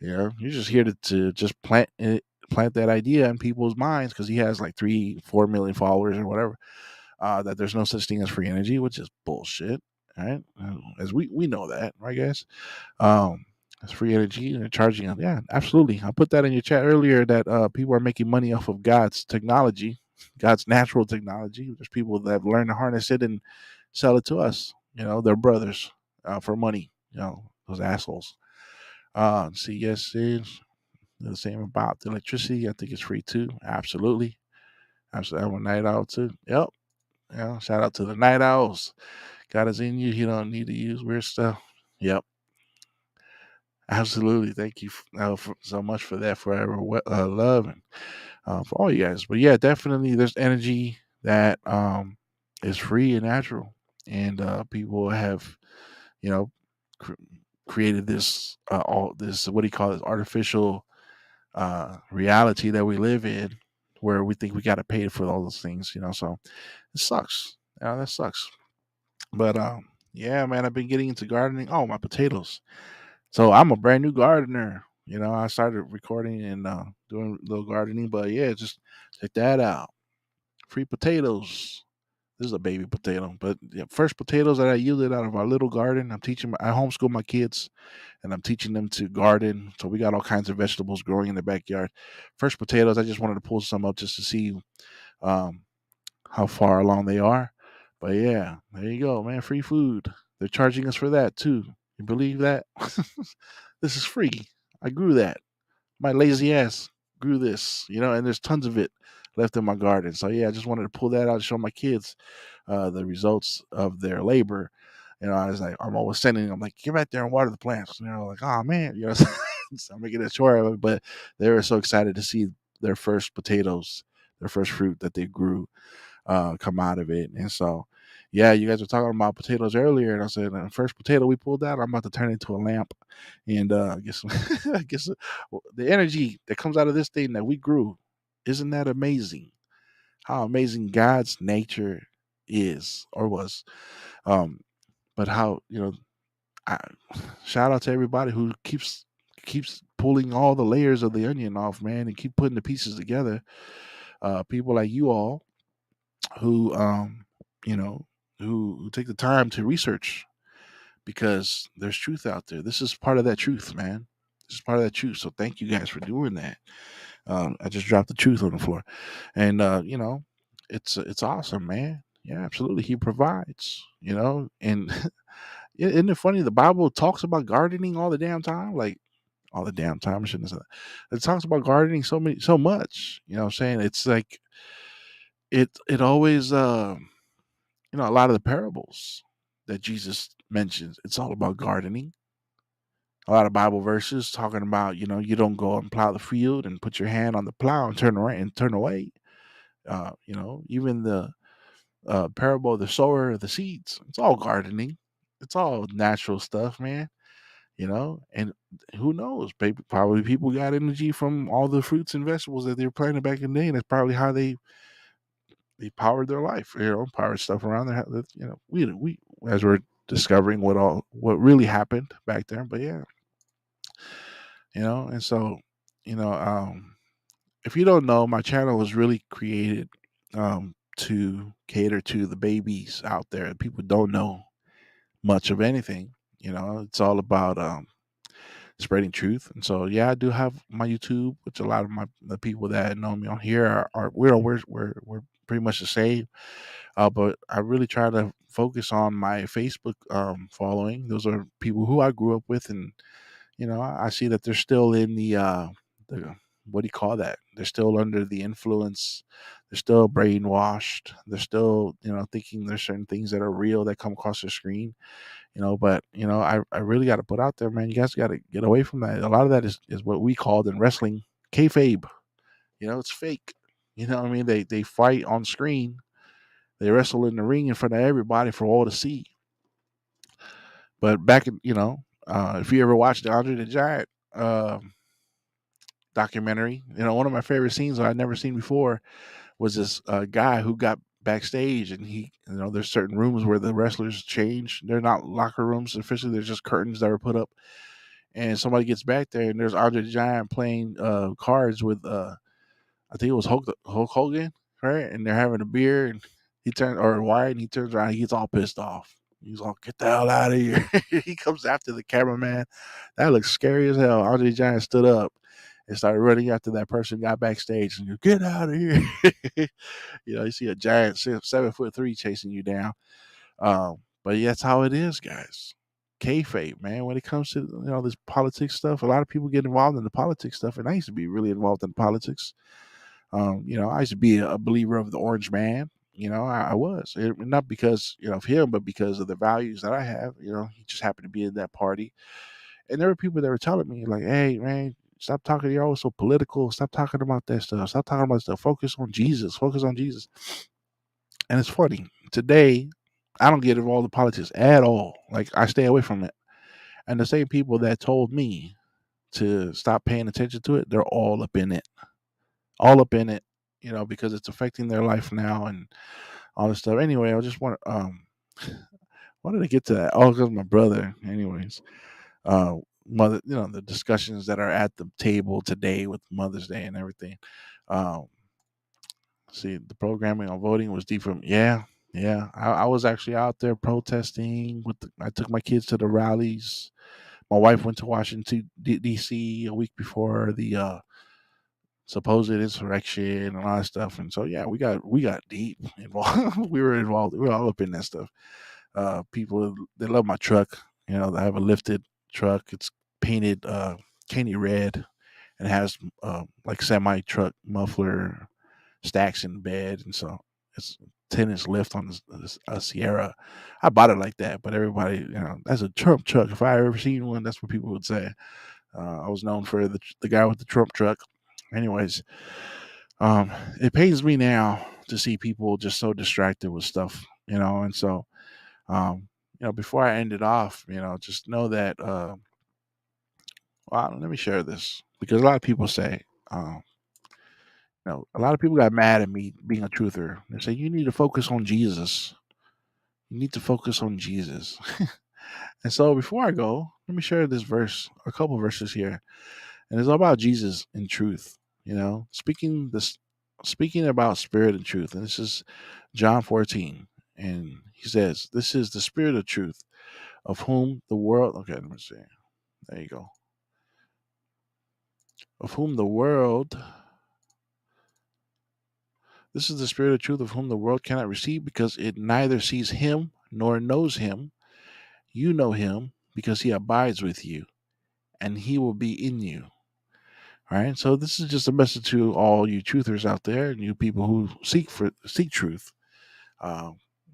You're just here to just plant that idea in people's minds because he has like 3-4 million followers or whatever. That there's no such thing as free energy, which is bullshit. Right? As we know that, right, guys? It's free energy and they're charging them. Yeah, absolutely. I put that in your chat earlier that people are making money off of God's technology, God's natural technology. There's people that have learned to harness it and sell it to us. Their brothers for money. Those assholes. See, yes, it's the same about the electricity. I think it's free too. Absolutely. Absolutely. I'm a night owl too. Yep. Shout out to the night owls. God is in you. You don't need to use weird stuff. Yep. Absolutely. Thank you so much for that, forever love, and for all you guys. But yeah, definitely there's energy that is free and natural. And people have, you know, cr- created all this, what do you call it, artificial reality that we live in where we think we got to pay for all those things, so it sucks. That sucks. But yeah, man, I've been getting into gardening. Oh, my potatoes. So I'm a brand new gardener. I started recording and doing a little gardening, but yeah, just check that out. Free potatoes. This is a baby potato, but yeah, first potatoes that I yielded out of our little garden. I homeschool my kids, and I'm teaching them to garden. So we got all kinds of vegetables growing in the backyard. First potatoes, I just wanted to pull some up just to see um, how far along they are. But yeah, there you go, man. Free food. They're charging us for that too. You believe that? This is free. I grew that. My lazy ass grew this, and there's tons of it left in my garden. So yeah, I just wanted to pull that out and show my kids the results of their labor. I was like, I'm always sending them like, get back there and water the plants. Like, oh man, so I'm making a chore of it. But they were so excited to see their first potatoes, their first fruit that they grew, come out of it. And so, yeah, you guys were talking about potatoes earlier, and I said the first potato we pulled out, I'm about to turn into a lamp, and I guess I guess the energy that comes out of this thing that we grew, isn't that amazing? How amazing God's nature is or was, um, but how I, shout out to everybody who keeps pulling all the layers of the onion off, man, and keep putting the pieces together. People like you all who you know who take the time to research because there's truth out there. This is part of that truth, man. This is part of that truth. So thank you guys for doing that. I just dropped the truth on the floor, and it's awesome, man. Yeah, absolutely. He provides, and isn't it funny? The Bible talks about gardening all the damn time, like all the damn time. I shouldn't have said that. It talks about gardening so much. You know what I'm saying? It's like it always a lot of the parables that Jesus mentions, it's all about gardening. A lot of Bible verses talking about, you don't go and plow the field and put your hand on the plow and turn around and turn away. Even the parable of the sower of the seeds, it's all gardening. It's all natural stuff, man. And who knows? Probably people got energy from all the fruits and vegetables that they were planting back in the day, and that's probably how they powered their life, powered stuff around there. We as we're discovering what really happened back there. But yeah, and so, you know, if you don't know, my channel was really created to cater to the babies out there. People don't know much of anything. It's all about spreading truth. And so, yeah, I do have my YouTube, which a lot of the people that know me on here are we're pretty much the same. But I really try to focus on my Facebook following. Those are people who I grew up with, and I see that they're still in the what do you call that? They're still under the influence. They're still brainwashed. They're still thinking there's certain things that are real that come across the screen. But I really got to put out there, man. You guys got to get away from that. A lot of that is what we called in wrestling kayfabe. It's fake. What I mean? They fight on screen. They wrestle in the ring in front of everybody for all to see. But back in, if you ever watched the Andre the Giant documentary, one of my favorite scenes that I'd never seen before was this guy who got backstage, and he, there's certain rooms where the wrestlers change. They're not locker rooms officially; they're just curtains that were put up. And somebody gets back there, and there's Andre the Giant playing cards with I think it was Hulk Hogan, right? And they're having a beer, and he turns or wine, and he turns around, and he gets all pissed off. He's all, "Get the hell out of here!" He comes after the cameraman. That looks scary as hell. Andre the Giant stood up and started running after that person, got backstage, and you, "Get out of here!" You see a giant 7'3" chasing you down. But yeah, that's how it is, guys. Kayfabe, man. When it comes to this politics stuff, a lot of people get involved in the politics stuff, and I used to be really involved in politics. I used to be a believer of the Orange Man. I was not because of him, but because of the values that I have. He just happened to be in that party, and there were people that were telling me like, "Hey, man, stop talking. You're always so political. Stop talking about that stuff. Stop talking about stuff. Focus on Jesus. Focus on Jesus." And it's funny today. I don't get involved in politics at all. Like, I stay away from it. And the same people that told me to stop paying attention to it, they're all up in it. All up in it, because it's affecting their life now and all this stuff. Anyway, I just want why did I get to that? Oh, because my brother. Anyways, mother, the discussions that are at the table today with Mother's Day and everything. See, the programming on voting was deep from, yeah. Yeah, I was actually out there protesting. I took my kids to the rallies. My wife went to Washington D.C. a week before the supposed insurrection and all that stuff. And so yeah, we got deep involved. We were involved. We were all up in that stuff. People, they love my truck. I have a lifted truck. It's painted candy red and has like semi truck muffler stacks in the bed, and so it's 10-inch lift on a Sierra. I bought it like that, but everybody, that's a Trump truck. If I ever seen one, that's what people would say. I was known for the guy with the Trump truck. Anyways, it pains me now to see people just so distracted with stuff, and so, before I end it off, just know that, well, let me share this because a lot of people say, um, a lot of people got mad at me being a truther. They say, you need to focus on Jesus. You need to focus on Jesus. And so before I go, let me share this verse, a couple verses here. And it's all about Jesus and truth, speaking about spirit and truth. And this is John 14. And he says, this is the spirit of truth, of whom the world, okay, let me see. There you go. Of whom the world, this is the spirit of truth, of whom the world cannot receive because it neither sees him nor knows him. You know him because he abides with you and he will be in you. All right. So this is just a message to all you truthers out there and you people who seek truth. Uh,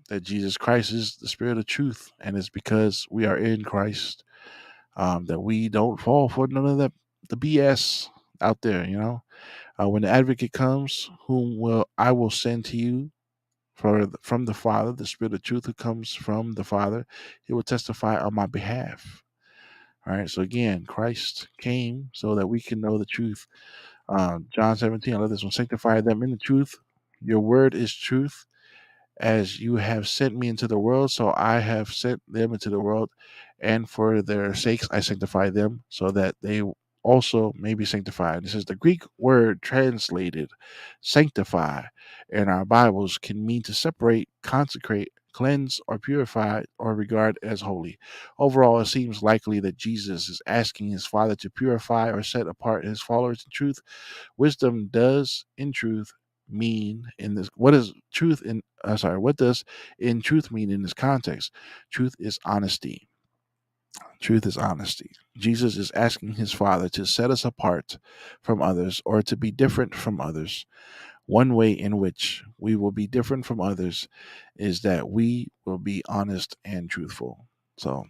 that Jesus Christ is the spirit of truth, and it's because we are in Christ, that we don't fall for none of the BS out there. When the Advocate comes, whom will I will send to you from the Father, the Spirit of Truth who comes from the Father, he will testify on my behalf. All right. So again, Christ came so that we can know the truth. John 17, I love this one. Sanctify them in the truth. Your word is truth. As you have sent me into the world, so I have sent them into the world. And for their sakes, I sanctify them so that they also may be sanctified. This is the Greek word translated sanctify in our Bibles can mean to separate, consecrate, cleanse, or purify, or regard as holy. Overall, it seems likely that Jesus is asking his Father to purify or set apart his followers in truth. Wisdom does, in truth, mean in this. What does in truth mean in this context? Truth is honesty. Truth is honesty. Jesus is asking his Father to set us apart from others or to be different from others. One way in which we will be different from others is that we will be honest and truthful. So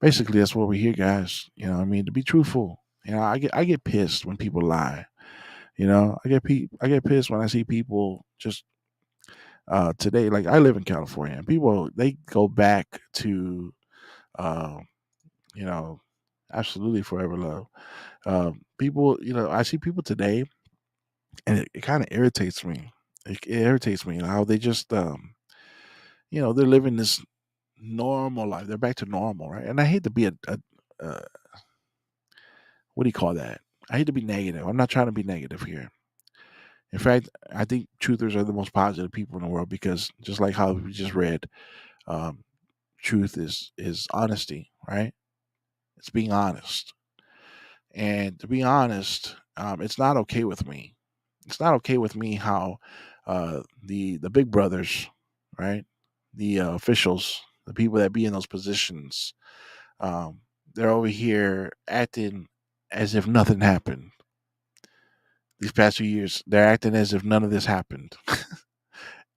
basically, that's what we're here, guys. To be truthful. I get pissed when people lie. I get pissed when I see people just today. Like I live in California, and people they go back to uh, you know absolutely forever love. People, I see people today, and it kind of irritates me. It irritates me how they just they're living this normal life. They're back to normal, right? And I hate to be a what do you call that? I hate to be negative. I'm not trying to be negative here. In fact, I think truthers are the most positive people in the world because just like how we just read, um, truth is honesty, right? It's being honest, and to be honest, it's not okay with me. It's not okay with me how the big brothers, right, the officials, the people that be in those positions, um, they're over here acting as if nothing happened. These past few years, they're acting as if none of this happened.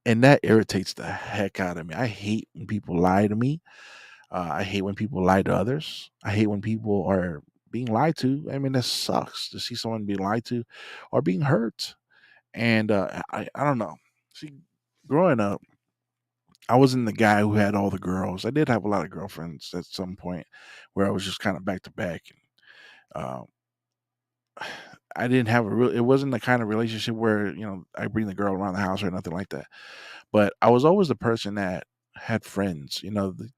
And that irritates the heck out of me. I hate when people lie to me. I hate when people lie to others. I hate when people are being lied to. I mean, that sucks to see someone being lied to or being hurt. And I don't know. See, growing up, I wasn't the guy who had all the girls. I did have a lot of girlfriends at some point where I was just kind of back to back. Um, I didn't have a real. It wasn't the kind of relationship where I bring the girl around the house or nothing like that. But I was always the person that had friends.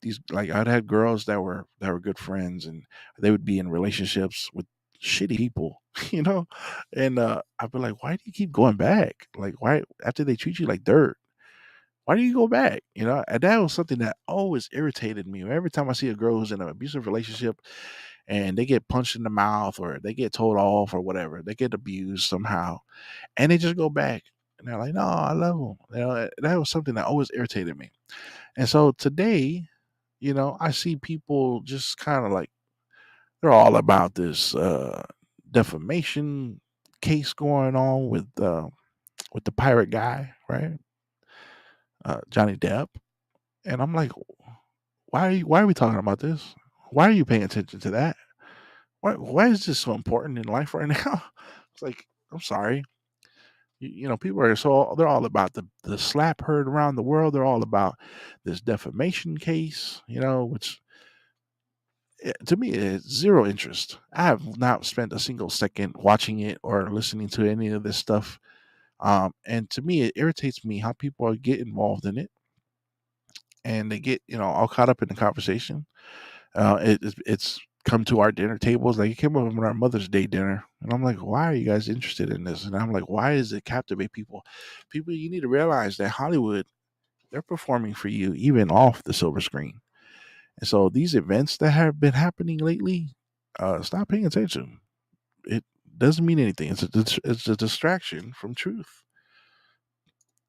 These like I'd had girls that were good friends, and they would be in relationships with shitty people, and I'd be like, why do you keep going back? Like, why after they treat you like dirt? Why do you go back? And that was something that always irritated me. Every time I see a girl who's in an abusive relationship and they get punched in the mouth or they get told off or whatever, they get abused somehow, and they just go back and they're like, "No, I love them." That was something that always irritated me. And so today, I see people just kind of like they're all about this defamation case going on with the pirate guy, right? Johnny Depp. And I'm like, why are we talking about this? Why are you paying attention to that? Why is this so important in life right now? It's like, I'm sorry. People are they're all about the slap heard around the world. They're all about this defamation case, which to me is zero interest. I have not spent a single second watching it or listening to any of this stuff. And to me, it irritates me how people get involved in it and they get, all caught up in the conversation. It's come to our dinner tables. Like it came up on our Mother's Day dinner, and I'm like, why are you guys interested in this? And I'm like, why does it captivate people? People, you need to realize that Hollywood, they're performing for you even off the silver screen. And so these events that have been happening lately, stop paying attention. It doesn't mean anything. It's a distraction from truth.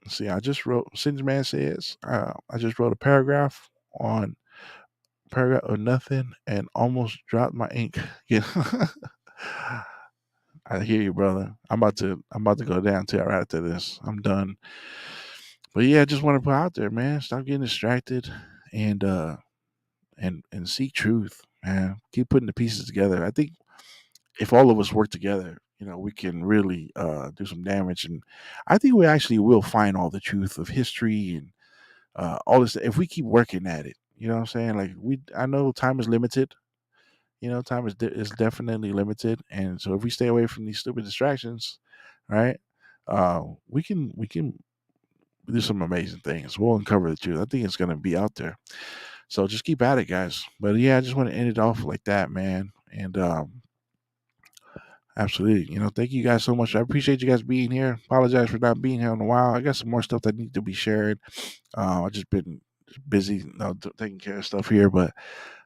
See, I just wrote. Singe Man says, I just wrote a paragraph on paragraph of nothing and almost dropped my ink. Yeah. I hear you, brother. I'm about to go down to right after this. I'm done. But yeah, I just want to put out there, man. Stop getting distracted and and seek truth, man. Keep putting the pieces together. I think if all of us work together, we can really do some damage. And I think we actually will find all the truth of history and all this if we keep working at it. You know what I'm saying? Like I know time is limited. Time is definitely limited, and so if we stay away from these stupid distractions, right? We can do some amazing things. We'll uncover the truth. I think it's gonna be out there. So just keep at it, guys. But yeah, I just want to end it off like that, man. And absolutely, thank you guys so much. I appreciate you guys being here. Apologize for not being here in a while. I got some more stuff that need to be shared. I just been busy, taking care of stuff here, but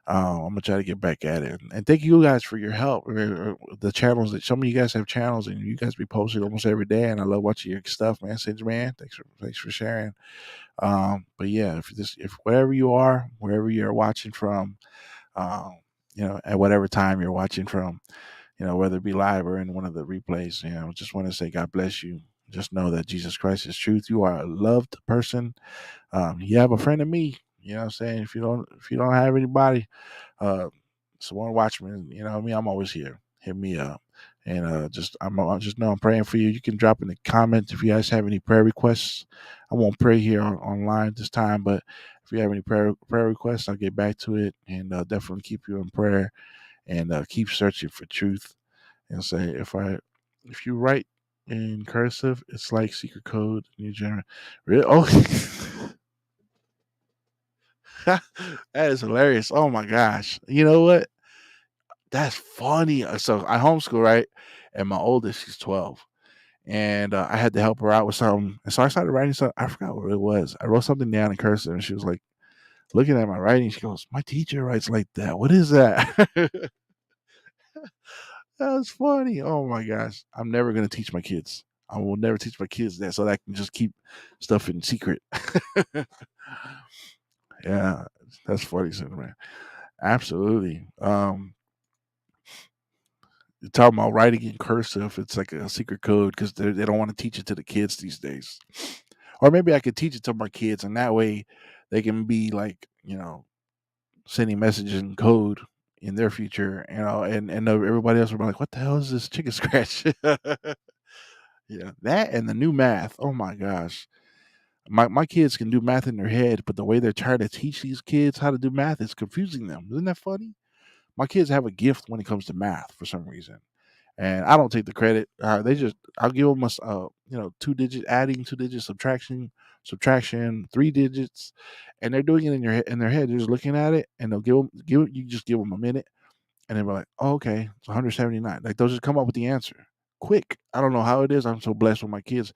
I'm gonna try to get back at it. And thank you guys for your help. The channels that some of you guys have channels and you guys be posting almost every day, and I love watching your stuff, man. Singe Man, thanks for sharing. But yeah, if wherever you are, wherever you're watching from, um, at whatever time you're watching from, whether it be live or in one of the replays, just want to say God bless you. Just know that Jesus Christ is truth. You are a loved person. You have a friend in me. You know what I'm saying? If you don't have anybody, uh Samoan Watchman, you know what I mean, I'm always here. Hit me up. And I just know I'm praying for you. You can drop in the comments if you guys have any prayer requests. I won't pray here online this time, but if you have any prayer requests, I'll get back to it and definitely keep you in prayer and keep searching for truth. And say if you write in cursive, it's like secret code. New general. Really? Oh, that is hilarious. Oh my gosh. You know what? That's funny. So I homeschool, right? And my oldest, she's 12. And I had to help her out with something. And so I started writing something. I forgot what it was. I wrote something down in cursive and she was like looking at my writing. She goes, "My teacher writes like that. What is that?" That was funny. Oh my gosh. I'm never going to teach my kids. I will never teach my kids that so that I can just keep stuff in secret. Yeah, that's funny, man. Absolutely. You're talking about writing in cursive, it's like a secret code because they don't want to teach it to the kids these days. Or maybe I could teach it to my kids, and that way they can be like, sending messages in code in their future, and everybody else will be like, "What the hell is this chicken scratch?" Yeah, that and the new math. Oh my gosh, my kids can do math in their head, but the way they're trying to teach these kids how to do math is confusing them. Isn't that funny? My kids have a gift when it comes to math for some reason, and I don't take the credit. I'll give them two-digit adding, two-digit subtraction, three digits, and they're doing it in their head. They're just looking at it, and they'll you just give them a minute, and they'll be like, "Oh, okay, it's 179." Like they'll just come up with the answer quick. I don't know how it is. I'm so blessed with my kids.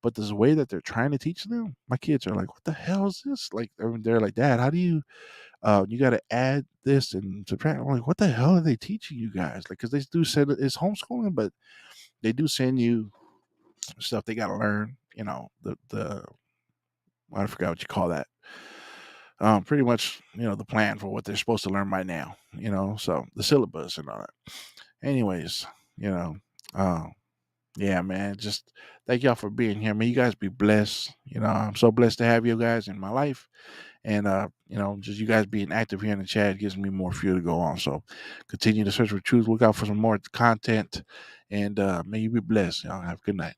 But this way that they're trying to teach them, my kids are like, what the hell is this? Like, they're like, Dad, how do you got to add this and subtract? I'm like, what the hell are they teaching you guys? Like, because they do say that it's homeschooling, but they do send you stuff they got to learn. You know, I forgot what you call that. Pretty much, you know, the plan for what they're supposed to learn by now. You know, so the syllabus and all that. Anyways, you know, yeah, man. Just thank y'all for being here, man. You guys be blessed. You know, I'm so blessed to have you guys in my life. And you know, just you guys being active here in the chat gives me more fuel to go on. So continue to search for truth. Look out for some more content. And may you be blessed. Y'all have a good night.